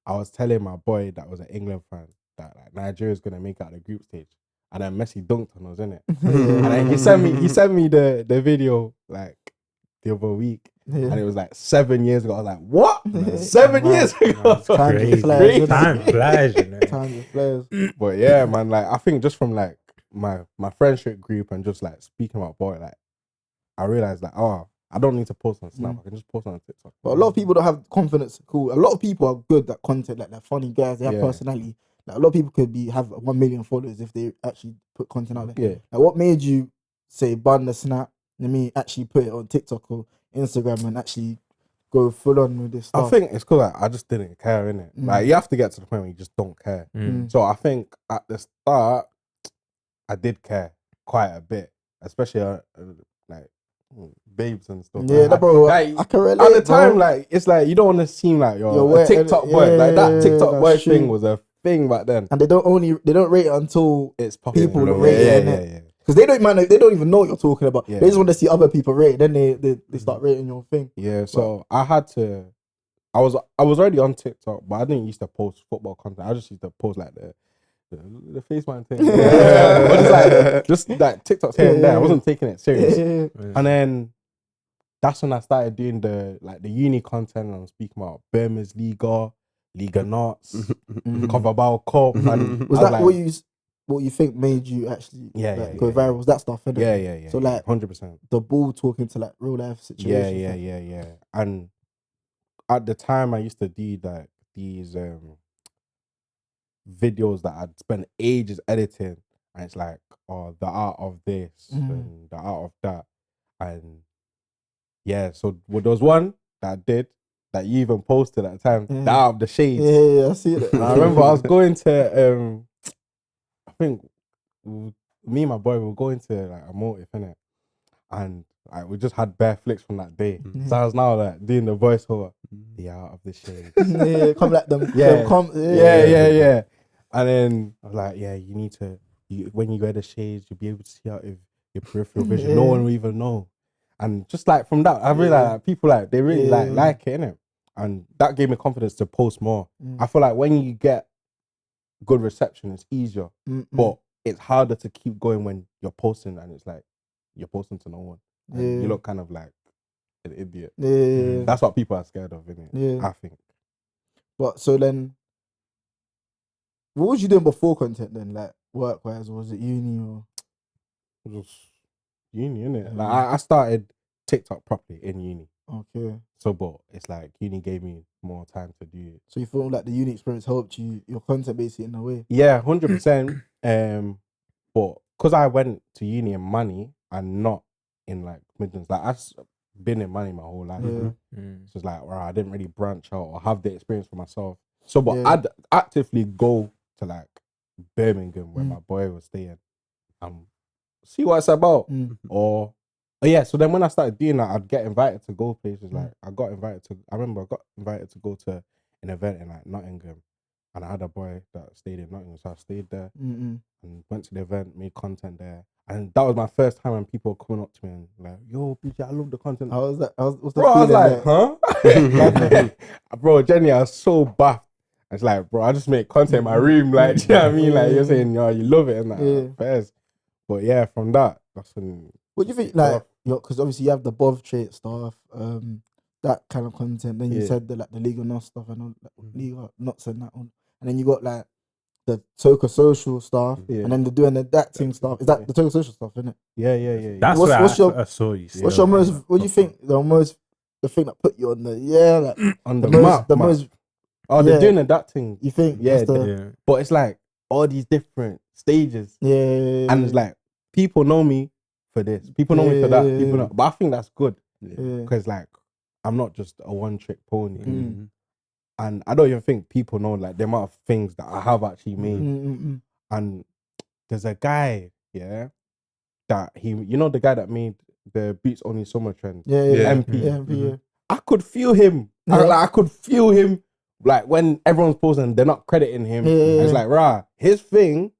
I was telling my boy that was an England fan that like Nigeria's gonna make it out the group stage. And then Messi dunked on us, innit? And then he sent me the video like the other week. And it was like 7 years ago. I was like, what? 7 years ago? Time flies, you know. Time flies. But yeah, man, like I think just from like my friendship group and just like speaking about boy, like I realized like, oh, I don't need to post on Snap. I can just post on TikTok. But a lot of people don't have confidence. Cool. A lot of people are good at content, like they're funny guys, they have personality. Like a lot of people could have 1 million followers if they actually put content out there. Like what made you say ban the Snap? Let me actually put it on TikTok or Instagram and actually go full on with this stuff. I think it's because like, I just didn't care, innit? Like you have to get to the point where you just don't care. So I think at the start, I did care quite a bit, especially like babes and stuff. Yeah, like, bro. Like, I can relate. at the time, like it's like you don't want to seem like you're a TikTok boy. Like that TikTok boy thing was a thing back then. And they don't rate it until it's popular. People rate it. Yeah. Because they don't even know what you're talking about. They just want to see other people rate it. Then they start rating your thing. Yeah. So I had to. I was already on TikTok, but I didn't used to post football content. I just used to post like the face man thing. Just like TikToks here and there. I wasn't taking it serious. And then that's when I started doing the uni content. And I'm speaking about Burma's Liga Nuts, Coverball Cup. And was that like, what you think made you actually go viral? Was that stuff? Yeah. So like 100%. The ball talking to like real life situations. Yeah. And at the time, I used to do like these videos that I'd spend ages editing, and it's like, oh, the art of this and the art of that, and yeah. So there was one that I did, that you even posted at the time. Yeah. That out of the shades. Yeah, I see it. And I remember I was going to I think me and my boy were going to like a motive, innit? And like we just had bare flicks from that day. So I was now like doing the voiceover. The out of the shades. Yeah, come like them. Yeah. Yeah. And then I was like, yeah, you need to when you wear the shades, you'll be able to see out of your peripheral vision. No one will even know. And just like from that, I realized like, people like they really like it, innit? And that gave me confidence to post more. I feel like when you get good reception, it's easier. But it's harder to keep going when you're posting and it's like you're posting to no one. And you look kind of like an idiot. Yeah. That's what people are scared of, innit? Yeah. I think. But so then, what was you doing before content then? Like work wise, or was it uni or? It was just uni, innit? Like I started TikTok properly in uni. Okay. So, but it's like uni gave me more time to do it. So you feel like the uni experience helped you, your content basically in a way? Yeah, 100%. But because I went to uni in money and not in like Midlands, like I've been in money my whole life. Yeah. So it's like, I didn't really branch out or have the experience for myself. So, but Yeah. I'd actively go to like Birmingham where my boy was staying and see what it's about. Or yeah, so then when I started doing that, I'd get invited to go places. Like I remember I got invited to go to an event in like Nottingham, and I had a boy that stayed in Nottingham, so I stayed there and went to the event, made content there, and that was my first time when people were coming up to me and like, "Yo, BG, I love the content." How was that? What's the Bro, I was feeling like, huh? Bro, Jenny, I was so buff. I was like, bro, I just make content in my room, like, do you know what I mean? Like, you're saying, yo, you love it and that. Fairs. But yeah, from that, that's when. What do you think, like, because obviously you have the Bov trait stuff, that kind of content. Then you said the League of Knots stuff and all, League of Knots and that one. And then you got like the Toca Social stuff, and then they're doing the DAT TING stuff. Is that the Toca Social stuff, isn't it? Yeah. That's what's where I saw you. What's your most? What do you think the thing that put you on the like on the map? most. Oh, they're doing the DAT TING. You think? Yeah, but it's like all these different stages. And it's like people know me for this. People know me for that. People know, but I think that's good because like I'm not just a one-trick pony, and I don't even think people know like the amount of things that I have actually made. And there's a guy, that the guy that made the Beats Only Summer trend, MP. I could feel him. I could feel him. Like when everyone's posting, they're not crediting him. It's like, his thing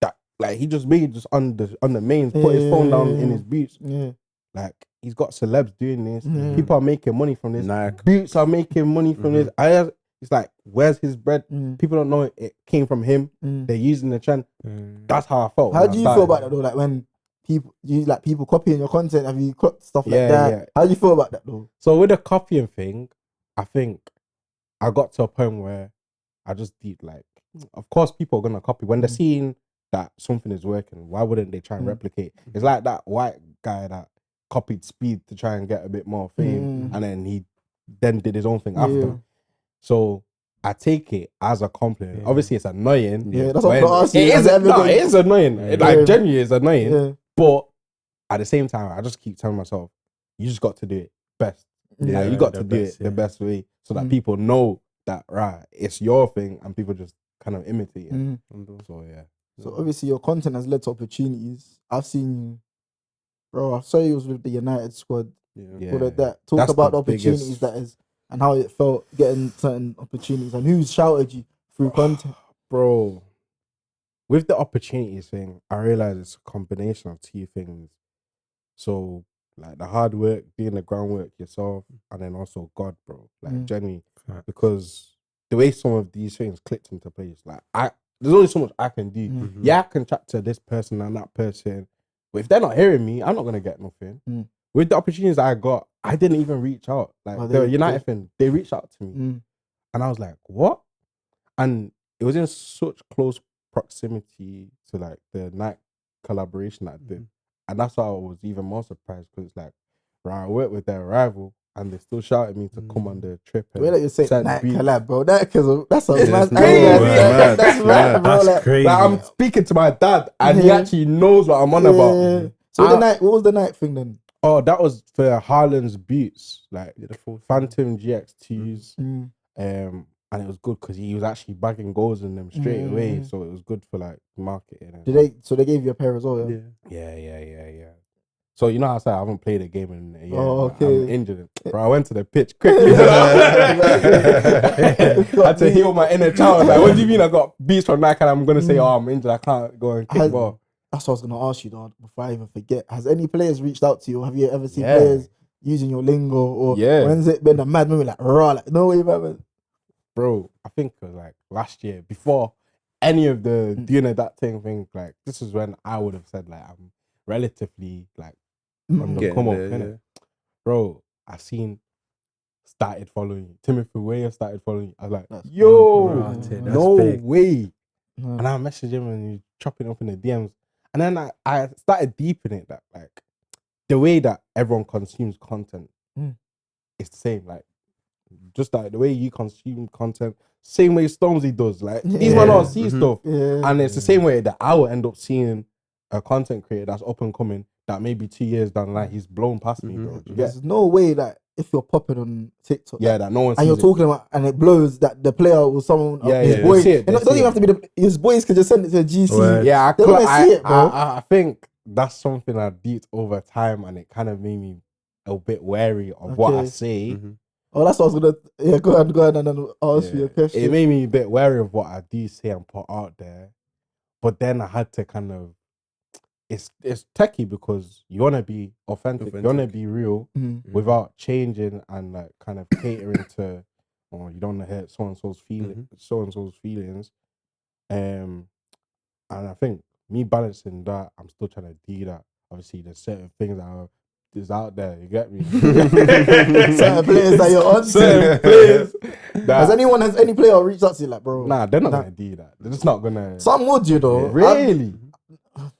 that like he just made just on the mains, put his phone down in his beats. Like he's got celebs doing this. People are making money from this. Beats are making money from this. It's like, where's his bread? People don't know it came from him. They're using the trend. That's how I felt. How do you feel about that though? Like when people copying your content, have you clocked stuff like that? Yeah. How do you feel about that though? So with the copying thing, I think I got to a point where I just did like, of course people are gonna copy when they're seeing that something is working. Why wouldn't they try and replicate? It's like that white guy that copied Speed to try and get a bit more fame, and then he then did his own thing after. So I take it as a compliment. Obviously, it's annoying. That's what I'm asking. It is annoying. Like genuinely, it's annoying. But at the same time, I just keep telling myself, you just got to do it best. Like, you got to do it the best way so that people know that it's your thing and people just kind of imitate it. So yeah. So obviously your content has led to opportunities. I've seen you, bro. I saw you was with the United squad. All of that. Talk about the opportunities that is and how it felt getting certain opportunities and who shouted you through content. Bro, with the opportunities thing, I realized it's a combination of two things. So like the hard work, doing the groundwork yourself, and then also God, bro. Like genuinely, because the way some of these things clicked into place, like there's only so much I can do. Yeah, I can chat to this person and that person, but if they're not hearing me, I'm not gonna get nothing. With the opportunities I got, I didn't even reach out. Like the United thing, they reached out to me, and I was like, what? And it was in such close proximity to like the night collaboration that I did. And that's why I was even more surprised because it's like, I worked with their rival and they still shouted me to come on the trip. The way that you say night beats. collab, bro, that's That's mad, bro. That's crazy. Like, I'm speaking to my dad and he actually knows what I'm on about. So what was the night thing then? Oh, that was for Haaland's boots, like Yeah, the fourth. Phantom GX2s. Mm. And it was good because he was actually bagging goals in them straight away. So it was good for like marketing. And So they gave you a pair as well, yeah? Yeah. So you know how I said I haven't played a game in a year. Oh, but okay. I'm injured. Bro, I went to the pitch quickly. I had to heal my inner child. Like, what do you mean I got beats from Nike and I'm gonna say, oh, I'm injured, I can't go and kick ball. That's what I was gonna ask you, though, before I even forget. Has any players reached out to you? Have you ever seen players using your lingo? Or when's it been a mad moment like raw? Like, no way, man. Bro, I think it was like last year, before any of the doing that thing, like this is when I would have said like I'm relatively like on the come up, innit? Bro, I started following you. Timothy Weah started following you. I was like, no way. And I messaged him and he's chopping up in the DMs. And then I started deepening it that like the way that everyone consumes content is the same. Like just like the way you consume content, same way Stormzy does. Like these men don't see stuff. And it's the same way that I will end up seeing a content creator that's up and coming that maybe 2 years down the line he's blown past me, bro. There's no way that if you're popping on TikTok, that no one sees and you're talking about, and it blows that the player or someone, his boy, it doesn't even have to be his boys could just send it to a GC. Yeah, they don't see it, bro. I think that's something I did over time, and it kind of made me a bit wary of what I say. Oh, that's what I was gonna. Go ahead, and then ask you a question. It made me a bit wary of what I do say and put out there, but then I had to kind of. It's techie because you want to be authentic, you want to be real without changing and like kind of catering to, you don't want to hurt so and so's feelings, and I think me balancing that, I'm still trying to do that. Obviously, there's certain things that is out there. You get me? Certain players that you're on. Certain players. Has any player reached out to you like, bro? Nah, they're not gonna do that. They're just not gonna. Some would, you know. Really?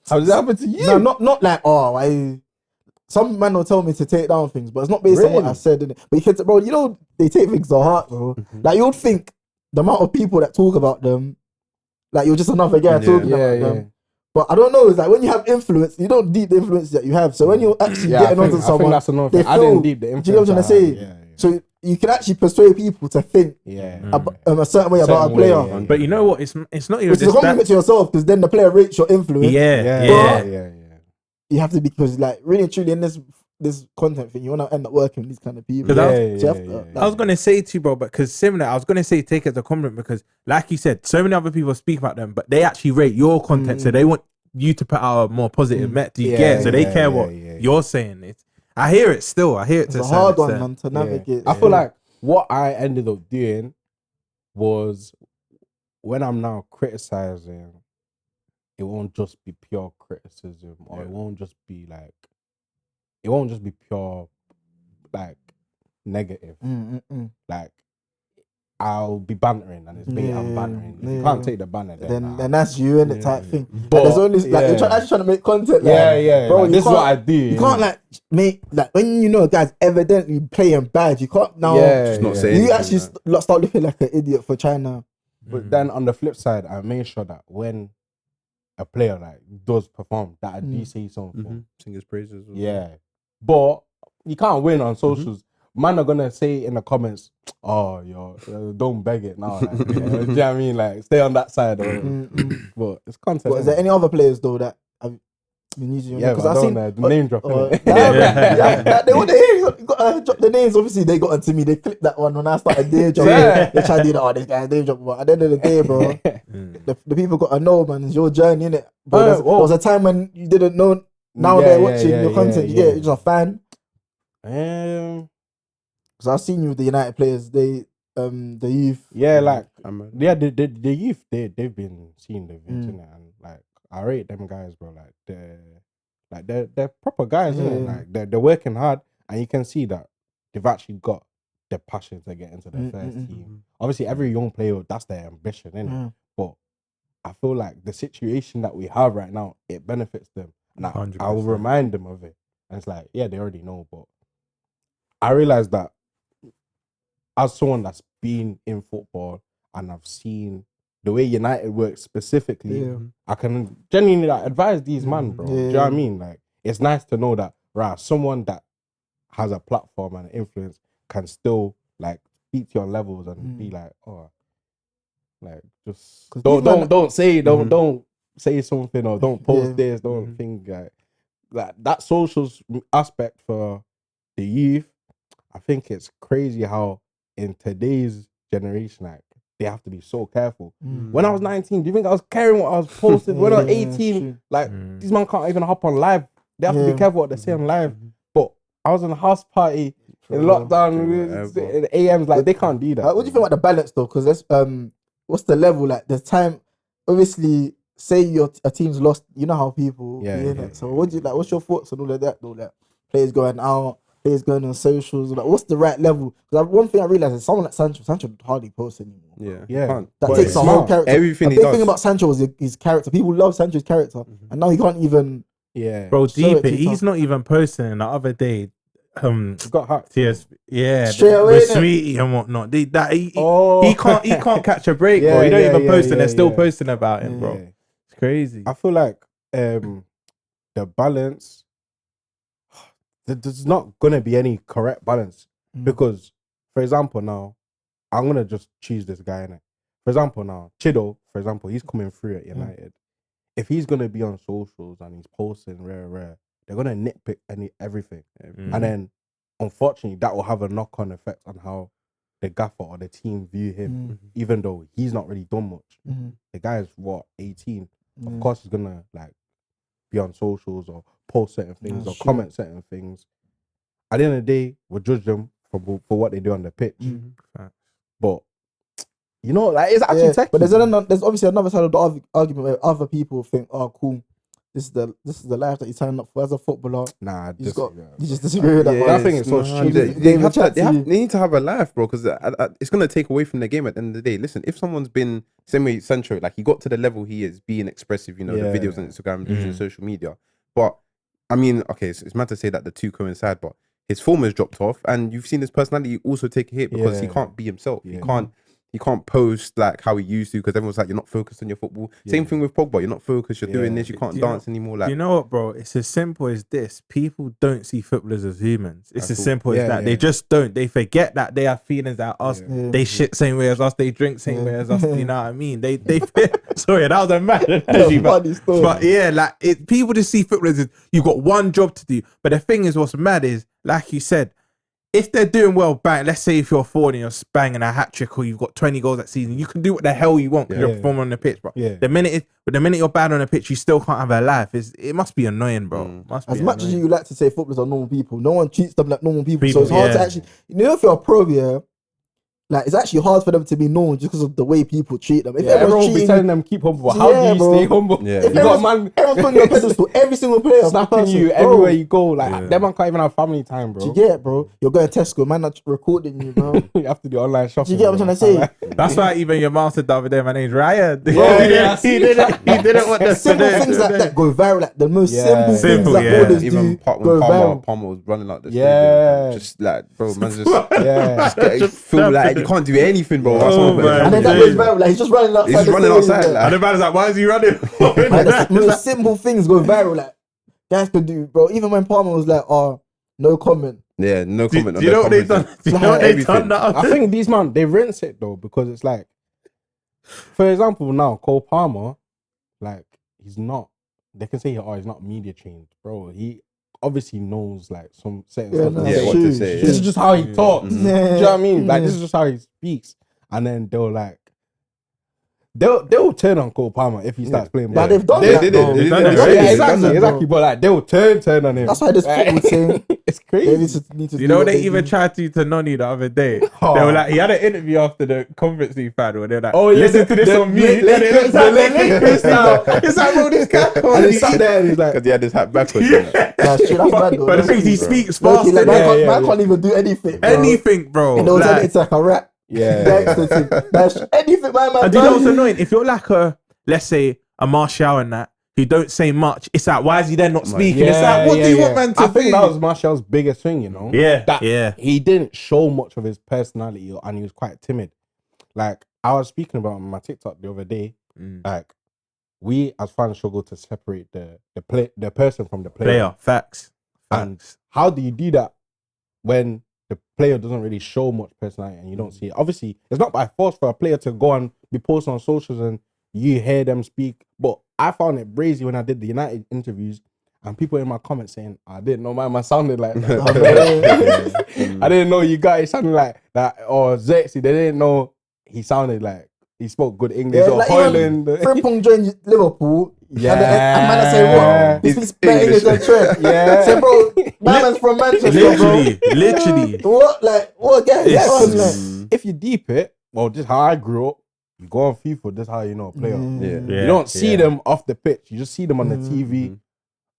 How does that happen to you? No, not like some man will tell me to take down things, but it's not based on what I said. Innit? But you can, bro, you know they take things to heart, bro. Like you would think the amount of people that talk about them, like you're just another guy talking about them. But I don't know. It's like when you have influence, you don't deep the influence that you have. So when you're actually getting onto someone, that's another thing. I didn't deep the influence. Do you know what I'm trying to say? So you can actually persuade people to think a certain way about a player. But you know what? It's not even. Which is a compliment to yourself because then the player rates your influence. Yeah. You have to be, because like really and truly in this content thing, you want to end up working with these kind of people. I was gonna say to you, bro, but because similar, I was gonna say take it as a compliment because, like you said, so many other people speak about them, but they actually rate your content, so they want you to put out a more positive met. Do you get? So they care what you're saying. I hear it still. I hear it. It's a hard one, man, to navigate. I feel like what I ended up doing was when I'm now criticizing, it won't just be pure criticism, or it won't just be pure like negative. Like I'll be bantering and it's I'm bantering. If you can't take the banter, then that's you in the type thing. But there's only like you're actually trying to make content. Like, bro. Like, this is what I do. You can't like make like when you know guys evidently playing bad. You can't now. Just not saying. You actually start looking like an idiot for trying to. But then on the flip side, I made sure that when a player like does perform, that I do say something, sing his praises. But you can't win on socials. Man are gonna say in the comments, "Oh, don't beg it now." Like, do you know what I mean? Like, stay on that side. But it's content. But is there any other players though that have been using? Because I've seen the name drop. They want to hear you got drop the names. Obviously, they got onto me. They clipped that one when I started day job. They tried to do that. Oh, this guy's day job. But at the end of the day, bro, the people got to know, man. It's your journey, innit? Bro, there was a time when you didn't know. Now they're watching your content. You get it. You're just a fan. Because I've seen you with the United players, the youth. The youth, they've been seeing the vids, innit? And like I rate them guys, bro. Like they're proper guys, innit? Like they're working hard, and you can see that they've actually got the passion to get into their first team. Obviously, every young player, that's their ambition, innit? But I feel like the situation that we have right now, it benefits them. And I will remind them of it. And it's like, they already know, but I realized that as someone that's been in football and I've seen the way United works specifically, I can genuinely advise these man, bro. Do you know what I mean? Like, it's nice to know that right, someone that has a platform and influence can still like speak to your levels and be like, oh, like just don't say something or don't post this, don't think like that social aspect for the youth. I think it's crazy how in today's generation, like they have to be so careful. When I was 19, do you think I was caring what I was posting? When I was 18, like these man can't even hop on live. They have to be careful what they say on live. But I was in a house party in lockdown in the AMs, like they can't do that. What do you think about the balance though? Because that's what's the level? Like the time, obviously, say a team's lost, you know how people be in it. So what do you like? What's your thoughts on all of that though? Like players going out, players going on socials. Like what's the right level? Because one thing I realized is someone like Sancho hardly posts anymore. Yeah. That takes a whole character. Everything the he big does. thing about Sancho was his character. People love Sancho's character, and now he can't even. Yeah, Bro, show deep it it. to He's not even posting. The other day, got hacked. TS, Straight away, with innit? Sweetie and whatnot. He can't catch a break, bro. He don't even post, and they're still posting about him, bro. Yeah. It's crazy. I feel like the balance, there's not gonna be any correct balance because, for example, now I'm gonna just choose this guy in it. For example, now Chido, for example, he's coming through at United. If he's gonna be on socials and he's posting rare, they're gonna nitpick everything, and then unfortunately that will have a knock-on effect on how the gaffer or the team view him, even though he's not really done much. The guy is 18. Of course, he's gonna like be on socials or post certain things or comment certain things. At the end of the day, we'll judge them for what they do on the pitch. But you know, like it's actually techie. But there's obviously another side of the argument where other people think, oh, cool, this is the life that you signed up for as a footballer. Nah, you just disagree with that. I think it's so stupid. They need to have a life, bro, because it's gonna take away from the game at the end of the day. Listen, if someone's been same way Sancho, like he got to the level he is, being expressive, you know, the videos on Instagram, using social media. But I mean, okay, it's mad to say that the two coincide, but his form has dropped off, and you've seen his personality also take a hit because he can't be himself. He can't post like how he used to because everyone's like, you're not focused on your football. Same thing with Pogba. You're not focused. You're doing this. You can't dance anymore. Like, you know what, bro? It's as simple as this. People don't see footballers as humans. It's as simple as that. They just don't. They forget that they have feelings like us. They shit same way as us. They drink same way as us. You know what I mean? They sorry, that was a mad analogy, but yeah, like people just see footballers as you've got one job to do. But the thing is, what's mad is, like you said, if they're doing well, bang, let's say if you're forward and you're banging a hat trick or you've got 20 goals that season, you can do what the hell you want because you're performing on the pitch, bro. The minute you're bad on the pitch, you still can't have a life. It must be annoying, bro. As much as you like to say footballers are normal people, no one treats them like normal people. So it's hard to actually, you know, if you're a pro, like it's actually hard for them to be known just because of the way people treat them. If everyone will be telling them keep humble. How do you stay humble? If you got man, everyone's putting on a pedestal. Every single player snapping you everywhere you go. Like that man can't even have family time, bro. Do you get it, bro? You're going to Tesco, man, not recording you, bro. You have to do online shopping. Do you get what I'm trying to say? That's why even your mom said the other day, my name's Ryan. He didn't want the simple things like that go viral. Like the most simple things that orders do even go viral. Palmer was running out the stadium, just like, bro, man, just feel like you can't do anything, bro. And then that goes viral. Like he's just running outside. He's running outside. And the man is like, why is he running? The most simple things go viral. Like guys could do, bro. Even when Palmer was like, "Oh, no comment." Yeah, no comment. Do you know what they've done? Do you know what they've done? I think these man they rinse it though because it's like, for example, now Cole Palmer, like he's not. They can say, he's not media trained, bro. He obviously knows like some certain stuff. What to say. This is just how he talks. Do you know what I mean? Like this is just how he speaks. And then they'll turn on Cole Palmer if he starts playing. But they've done They that. did bro. it. Exactly. But like they'll turn on him. That's why this football thing. It's crazy. Need to You know, they even tried to Noni the other day. They were like, he had an interview after the Conference League final. They were like, listen to this on mute. It's like, bro, this guy. And he sat there and he's like, because he had his hat backwards. That's true. That's bad though. But the thing is, he speaks fast. Man can't even do anything. Anything, bro. And they'll tell it it's like a rap. That's anything, man. And do you know what's annoying? If you're like let's say a Martial and that, who don't say much, it's like, why is he then not speaking? It's like, what do you want man to do? I think that was Martial's biggest thing, you know? He didn't show much of his personality and he was quite timid. Like, I was speaking about on my TikTok the other day, like, we as fans struggle to separate the person from the player. Facts. And how do you do that when the player doesn't really show much personality and you don't see it? Obviously, it's not by force for a player to go and be posted on socials and you hear them speak. But I found it brazy when I did the United interviews and people in my comments saying, I didn't know my man sounded like that. I didn't know you guys sounded like that. Or Zexy, they didn't know he sounded like he spoke good English. Or like Hoyland. Frimpong joined Liverpool. Yeah. And man, I say, what? He speaks better English than Trent. Yeah. Say, bro, my man's from Manchester, bro. Literally. What? Like, what guy? If you deep it, well, just how I grew up, you go on FIFA, that's how you know a player. You don't see them off the pitch, you just see them on the TV.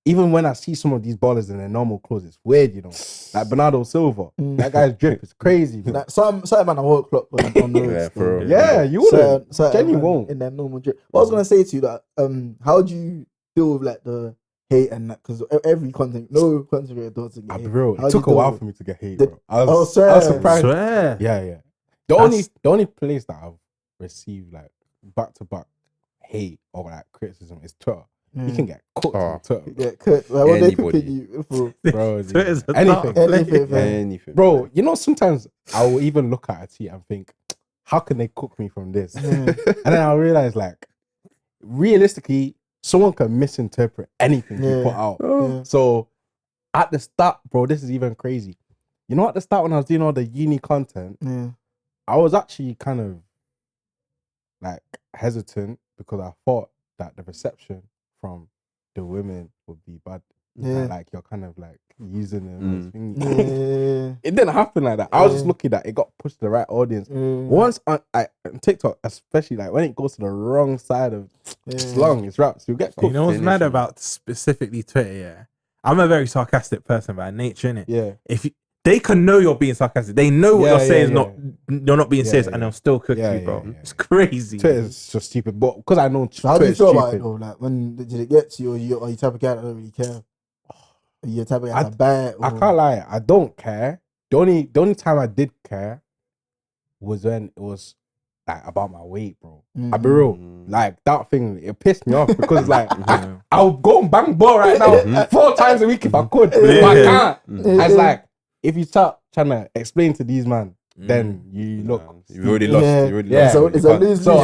Even when I see some of these ballers in their normal clothes, it's weird, you know. Like Bernardo Silva, that guy's drip is crazy. Like some man I won't clock on the road. Yeah, you wouldn't. Jenny won't. In their normal drip. What I was gonna say to you that how do you deal with like the hate and that? Because every no content creator does get hate. Bro, it took a while for me to get hate, bro. I was surprised. Swear. Yeah. The only place that I've received like back to back hate or like criticism is Twitter. You can get cooked on Twitter. Yeah, cooked. Like, what they cooking you for? Bro, Anything. Bro, you know, sometimes I will even look at a tweet and think, how can they cook me from this? And then I'll realize, like, realistically, someone can misinterpret anything you put out. So at the start, bro, this is even crazy. You know, at the start when I was doing all the uni content, I was actually kind of like hesitant because I thought that the reception from the women would be bad. Like you're kind of like using them. It didn't happen like that. I was just lucky that it got pushed to the right audience. Once on TikTok, especially like when it goes to the wrong side of slang, it's raps. You get cooked. You know what's mad about specifically Twitter? Yeah, I'm a very sarcastic person by nature, innit? Yeah. If they can know you're being sarcastic, they know what you're saying is not. You're not being serious, and they'll still cook you, bro. It's crazy. Twitter's just stupid, but because I know. So how do you feel about it though? Like, when did it get to you, or you type of guy that don't really care? Are you type of guy that's bad? I can't lie, I don't care. The only time I did care was when it was like about my weight, bro. I'll be real. Like that thing, it pissed me off because like I'll go and bang ball right now 4 times a week if I could, but I can't. I was like, if you start trying to explain to these man, then you look. You've already lost. So it's a lose. So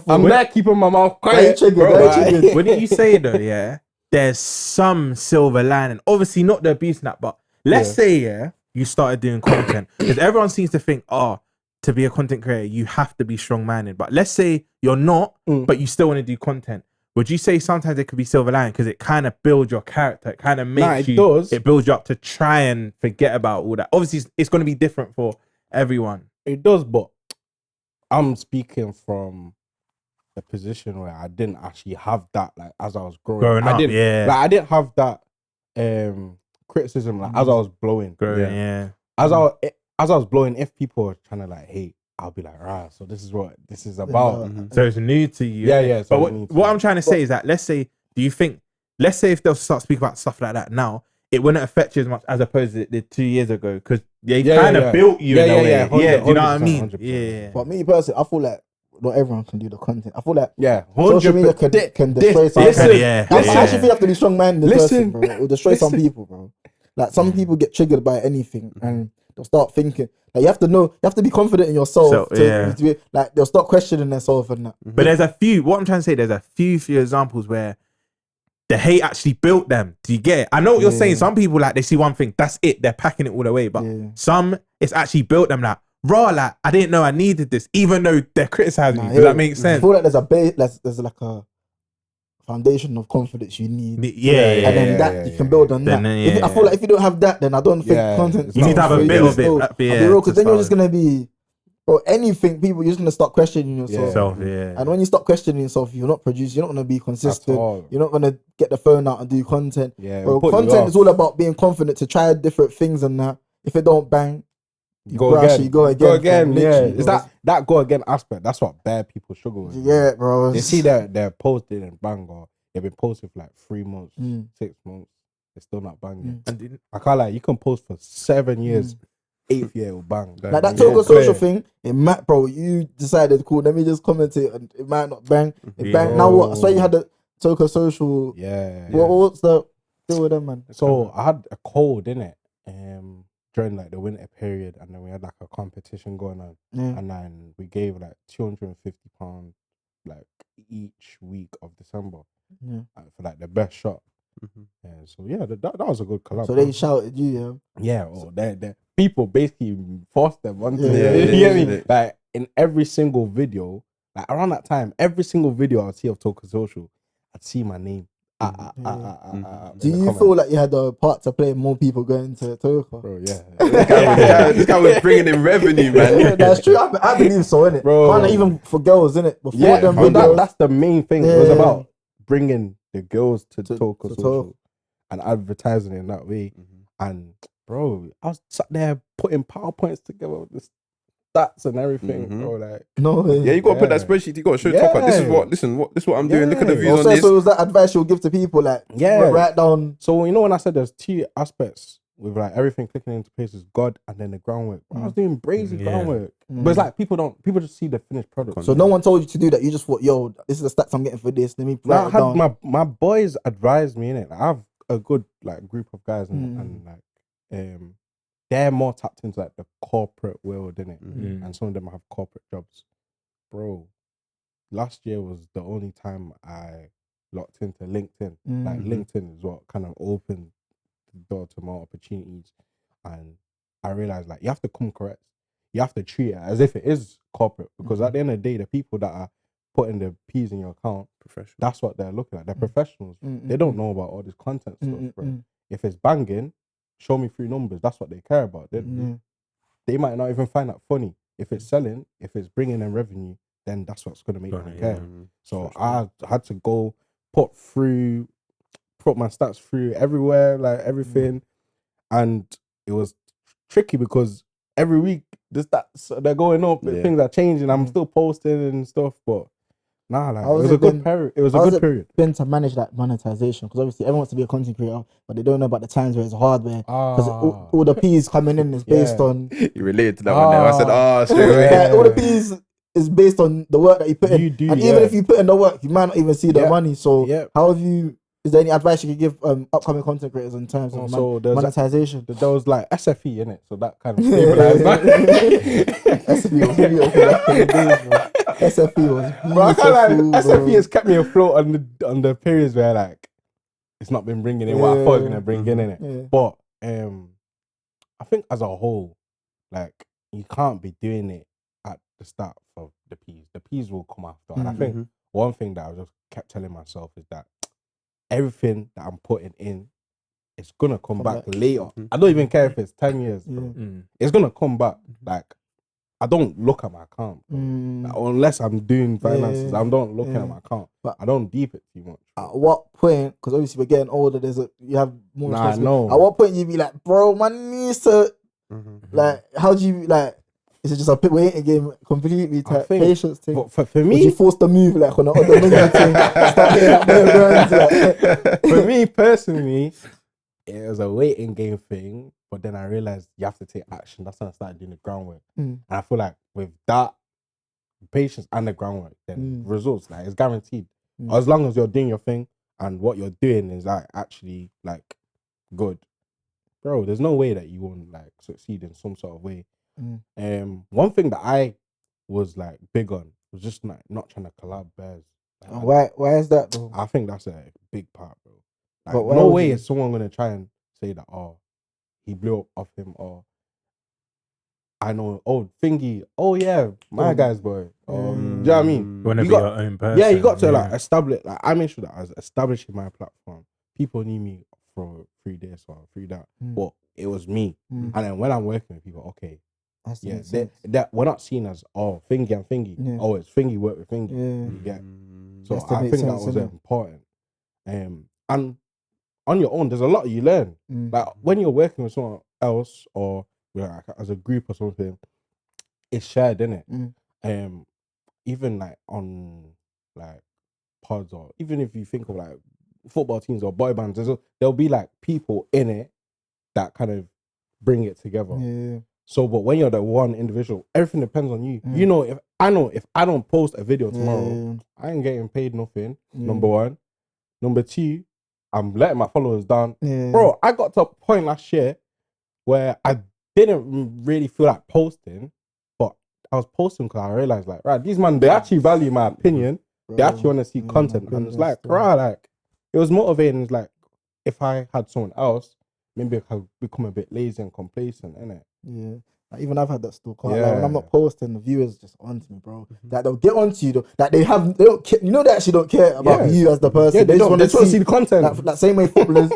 I'm there keeping my mouth quiet. What did you say though? Yeah, there's some silver lining. Obviously not the abuse and that, but let's say you started doing content because everyone seems to think, to be a content creator you have to be strong-minded. But let's say you're not, but you still want to do content. Would you say sometimes it could be silver lining because it kind of builds your character? It kind of makes it builds you up to try and forget about all that. Obviously, it's going to be different for everyone. It does, but I'm speaking from the position where I didn't actually have that. Like as I was growing up, I didn't have that criticism. Like as I was blowing, as I was blowing, if people were trying to like hate, I'll be like, so this is what this is about. So it's new to you. Yeah. So but what I'm trying to say is that let's say if they'll start speaking about stuff like that now, it wouldn't affect you as much as opposed to it did 2 years ago because they kind of built you in a way. Do you know what I mean? 100%. Yeah. But me personally, I feel like not everyone can do the content. I feel like 100%. social media can destroy some people. I actually feel you have to be strong-minded person, bro. It will destroy some people, bro. Like some people get triggered by anything and they'll start thinking. Like you have to know, you have to be confident in yourself. Like they'll start questioning themselves and that. But there's a few. What I'm trying to say, there's a few examples where the hate actually built them. Do you get it? I know what you're saying. Some people like they see one thing, that's it. They're packing it all away. But some, it's actually built them. Like like I didn't know I needed this, even though they're criticizing me. Does that make sense? I feel like there's a base. There's like a foundation of confidence you need. And then that you can build on that. I feel like if you don't have that, then I don't think content. You need to have a bit of it. Because then you're just gonna be, or anything. People, you're just gonna start questioning yourself. And when you stop questioning yourself, you're not producing. You're not gonna be consistent. You're not gonna get the phone out and do content. Bro, content is all about being confident to try different things and that. If it don't bang, you go again. It's that go again aspect. That's what bad people struggle with. Yeah, bro. They see that they're posted and bang, or they've been posted for like 3 months, 6 months. They're still not banging. I can't lie. You can post for 7 years. 8th year will bang. Like that Toca Social thing, it might, bro. You decided, cool. Let me just comment it, and it might not bang. It bang. Now what? I swear you had the Toca Social. Yeah. What's the Deal with them, man. So I had a cold in it during like the winter period, and then we had like a competition going on, Yeah. and then we gave like £250 like each week of December Yeah. for like the best shot. Yeah, so yeah, that was a good collab. So they shouted you, yeah. Oh, the people basically forced them onto Yeah, it. yeah, You get me? yeah. Like in every single video, like around that time, every single video I'd see of Toca Social, I'd see my name. Do in the you comments. feel like you had a part to play in more people going to Toca? Bro, yeah. This guy was bringing in revenue, man. Yeah, that's true. I believe so, innit? Bro. Can't even for girls, innit? Before Yeah, them but videos. that's the main thing. It was about bringing the girls to Toca to Social and advertising in that way. And bro, I was sat there putting PowerPoints together with the stats and everything, bro. Like, No way. Yeah, you gotta put that spreadsheet. You gotta show Toca. This is what. This is what I'm doing. Look at the views on So this. it was that advice you'll give to people, like, write down. So you know when I said there's two aspects with like everything clicking into place is God and then the groundwork. I was doing brazy groundwork, but it's like people just see the finished product. So no one told you to do that. You just thought, yo, this is the stats I'm getting for this. Let me Now, write it down. my boys advised me in it. Like, I have a good like group of guys and like they're more tapped into like the corporate world in it, and some of them have corporate jobs. Bro, last year was the only time I locked into LinkedIn. Like LinkedIn is what kind of opened the door to more opportunities, and I realized like you have to come correct. You have to treat it as if it is corporate, because at the end of the day, the people that are putting the P's in your account, that's what they're looking at. They're professionals. They don't know about all this content stuff, bro. If it's banging, show me 3 numbers. That's what they care about. They might not even find that funny. If it's selling, if it's bringing in revenue, then that's what's going to make them care. So I had to go put my stats through everywhere, like everything. And it was tricky because every week the stats, they're going up, things are changing. I'm still posting and stuff, but nah, like, it was a good period. It was a good period. Been to manage that monetization, because obviously everyone wants to be a content creator, but they don't know about the times where it's hardware, because all the P's coming in is based on. You related to that one there. I said, straight away. Like, all the P's is based on the work that you put in, and even if you put in the work, you might not even see the money. So how have you? Is there any advice you could give upcoming content creators in terms of monetization? There was like SFE in it, so that kind of stabilized. SFE was really okay back in the days, bro. SFE was. Bro, I can't like, SFE has kept me afloat on the periods where like it's not been bringing in what I thought it was gonna bring in it. Yeah. But I think as a whole, like you can't be doing it at the start for the P's. The P's will come after, and I think one thing that I just kept telling myself is that everything that I'm putting in, it's gonna come back later. I don't even care if it's 10 years, bro. It's gonna come back. Like, I don't look at my account, like, unless I'm doing finances. I don't look at my account, but I don't deep it too much. At what point? Because obviously we're getting older. You have more responsibility. No. At what point you be like, bro, man needs to like? How do you like? Is it just a waiting game completely? Patience thing. But for me, would you force the move like on the other movie thing? Start hitting up their brands, like. For me personally, it was a waiting game thing. But then I realized you have to take action. That's when I started doing the groundwork, and I feel like with that patience and the groundwork, then results like it's guaranteed. As long as you're doing your thing and what you're doing is like actually like good, bro. There's no way that you won't like succeed in some sort of way. One thing that I was like big on was just like not trying to collab bears. Like, why is that though? I think that's a big part, bro. Like, But no way is someone gonna try and say that he blew up off him, or I know Thingy, yeah, my guy's boy. Do you know what I mean? You wanna be your own person. Yeah, you got to like establish. Like, I made sure that I was establishing my platform. People knew me for 3 days or 3 that, but it was me. And then when I'm working with people, okay, that we're not seen as Thingy and Thingy. Yeah. It's Thingy work with Thingy. You get. So I think that was important. And on your own, there's a lot you learn. Like when you're working with someone else or like, as a group or something, it's shared, innit? Even like on like pods, or even if you think of like football teams or boy bands, there'll be like people in it that kind of bring it together. Yeah. So, but when you're the one individual, everything depends on you. You know, if I don't post a video tomorrow, I ain't getting paid nothing. Number one. Number two, I'm letting my followers down. Yeah. Bro, I got to a point last year where I didn't really feel like posting, but I was posting because I realized, like, right, these man, they actually value my opinion. They actually want to see content. And it's like, right, like, it was motivating. It's like, if I had someone else, maybe I could become a bit lazy and complacent, innit? Yeah. Like, even I've had that still. Like, when I'm not posting, the viewers just onto me, bro. Like, they'll get onto you, though. Like, they don't care. You know, they actually don't care about you as the person. Yeah, they just want to see the content. Like same way footballers,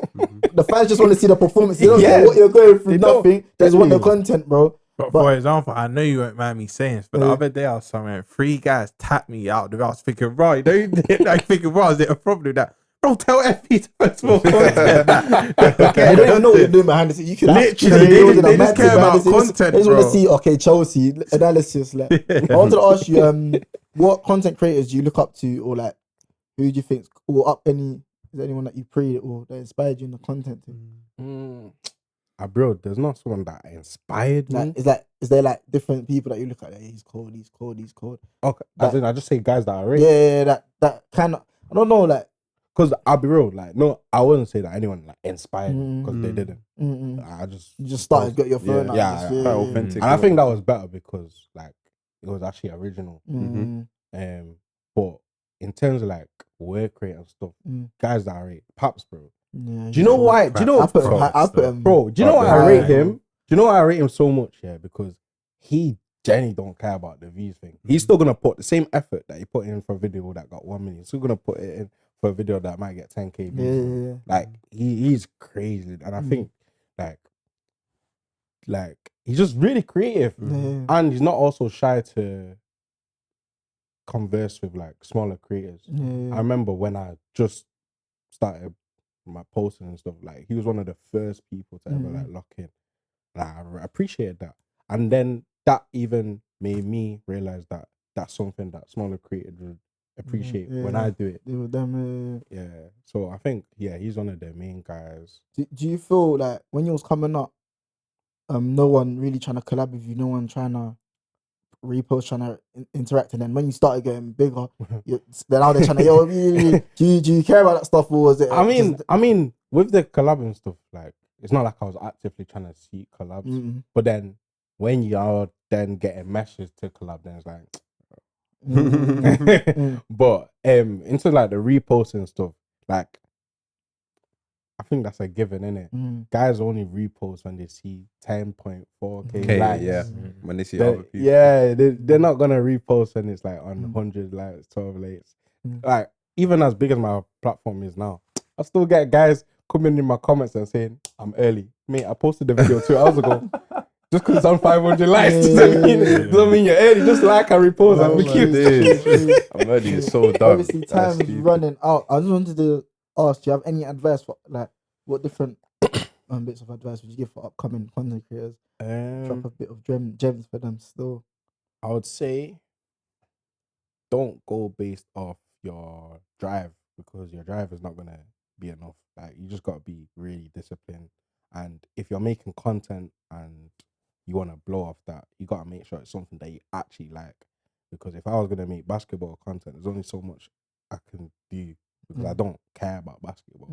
the fans just want to see the performance. They don't care what you're going through, nothing. They just want the content, bro. But for example, I know you won't mind me saying this, but the other day I was somewhere, 3 guys tapped me out. I was thinking, right, like thinking, right, is it a problem that, bro, tell FP to post more content. They don't even know what you're doing behind the scenes. You can literally, they just care about content. They just want to see, okay, Chelsea analysis. Like, I wanted to ask you, what content creators do you look up to, or like, who do you think, or up any? Is there anyone that you pre or that inspired you in the content? Bro, there's not someone that inspired me. Is there like different people that you look at? Like, he's cold. Okay, I just say guys that are rate. Yeah, that kind of. I don't know, like. Because I'll be real, like, no, I wouldn't say that anyone like inspired me because they didn't. I just started, got your phone out. Yeah, authentic. And I think that was better because like it was actually original. But in terms of like word creating stuff, guys that I rate, Paps, bro. Yeah, do you know why? Do you know? I put him, bro. Do you know why I rate him? Do you know why I rate him so much? Yeah, because he genuinely don't care about the views thing. He's still gonna put the same effort that he put in for a video that got 1 million. He's still gonna put it in for a video that might get 10K views. Yeah. Like he's crazy, and I think like he's just really creative, and he's not also shy to converse with like smaller creators. I remember when I just started my posting and stuff, like he was one of the first people to ever like lock in. Like, I appreciated that, and then that even made me realize that that's something that smaller creators would appreciate when I do it. With them, So I think he's one of the main guys. Do you feel like when you was coming up, no one really trying to collab with you, no one trying to repost, trying to interact, and then when you started getting bigger, then now they're trying to do you care about that stuff, or was it? I mean, with the collab and stuff, like it's not like I was actively trying to seek collabs, but then when you are then getting messages to collab, then it's like. But into like the reposts and stuff, like I think that's a given, innit? Guys only repost when they see 10.4K likes. Yeah, when they see other people. Yeah, they're not gonna repost when it's like on 100 likes, 12 likes. Like even as big as my platform is now, I still get guys coming in my comments and saying I'm early, mate. I posted the video 2 hours ago. Just because it's on 500 likes doesn't mean you're early. Just like and repost and be cute. I'm early. It's so dumb. Obviously, time's running out. I just wanted to ask, do you have any advice for like what different bits of advice would you give for upcoming content creators? Drop a bit of gems for them still. I would say don't go based off your drive because your drive is not gonna be enough. Like you just gotta be really disciplined. And if you're making content and you want to blow off that, you got to make sure it's something that you actually like. Because if I was going to make basketball content, there's only so much I can do because I don't care about basketball.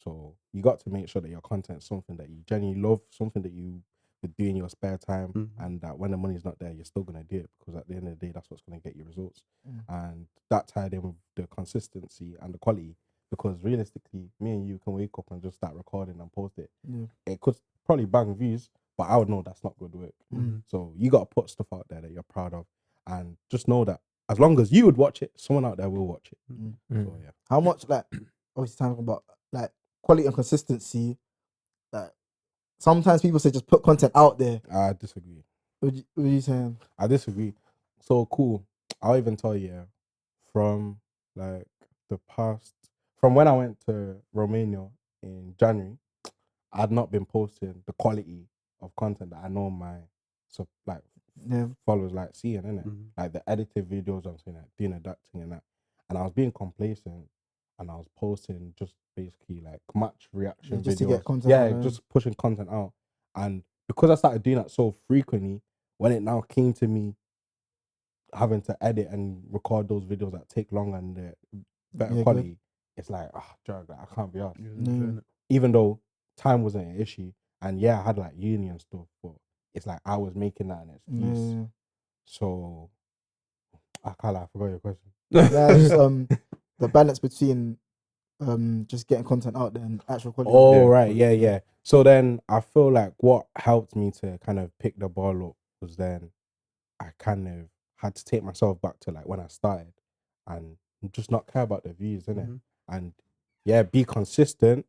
So you got to make sure that your content is something that you genuinely love, something that you would do in your spare time, and that when the money's not there, you're still going to do it because at the end of the day, that's what's going to get you results. And that tied in with the consistency and the quality because realistically, me and you can wake up and just start recording and post it. It could probably bang views, but I would know that's not good work. So you got to put stuff out there that you're proud of and just know that as long as you would watch it, someone out there will watch it. So yeah. How much, like, obviously talking about like quality and consistency, like sometimes people say just put content out there. I disagree. What are you saying? I disagree. So cool. I'll even tell you from like from when I went to Romania in January, I'd not been posting the quality of content that I know my followers like seeing, innit? Like the edited videos, I'm saying like doing a DAT thing and that. And I was being complacent and I was posting just basically like match reaction just videos. to get content out, just pushing content out. And because I started doing that so frequently, when it now came to me having to edit and record those videos that take longer and they're better quality, it's like, drug, like, I can't be asked. Mm. Even though time wasn't an issue, and yeah, I had like uni and stuff, but it's like I was making that an excuse. So I can't lie, I forgot your question. Just, the balance between just getting content out there and actual quality. Oh, right, yeah. So then I feel like what helped me to kind of pick the ball up was then I kind of had to take myself back to like when I started and just not care about the views, innit? And yeah, be consistent,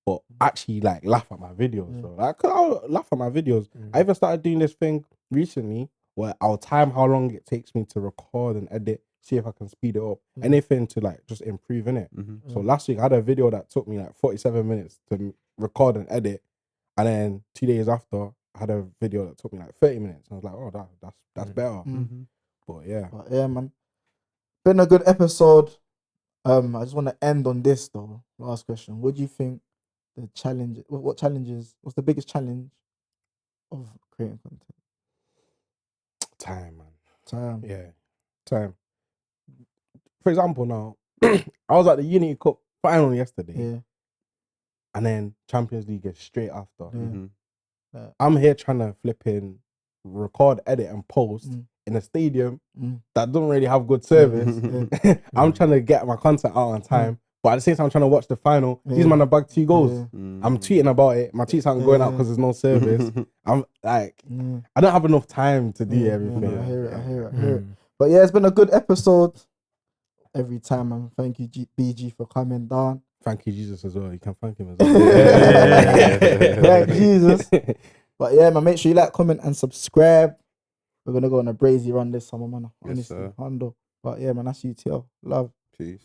but actually like laugh at my videos. So like I'll laugh at my videos. I even started doing this thing recently where I'll time how long it takes me to record and edit, see if I can speed it up. Anything to like just improve, innit? So last week I had a video that took me like 47 minutes to record and edit, and then 2 days after I had a video that took me like 30 minutes. And I was like, oh, that's better. But yeah, man, been a good episode. I just want to end on this though. Last question: what do you think the challenge? What's the biggest challenge of creating content? Time, man. Time. Yeah, time. For example, now I was at the Unity Cup final yesterday, and then Champions League is straight after. I'm here trying to flipping record, edit, and post in a stadium that don't really have good service. I'm trying to get my content out on time, but at the same time, I'm trying to watch the final. These men are bagged 2 goals. I'm tweeting about it. My tweets aren't going out because there's no service. I'm like, I don't have enough time to do everything. I hear it. But yeah, it's been a good episode. Every time, and thank you, BG, for coming down. Thank you, Jesus, as well. You can thank him as well. Thank Jesus. But yeah, man, make sure you like, comment, and subscribe. We're gonna go on a brazy run this summer, man. Honestly, handle. But yeah, man, that's UTL. Love. Peace.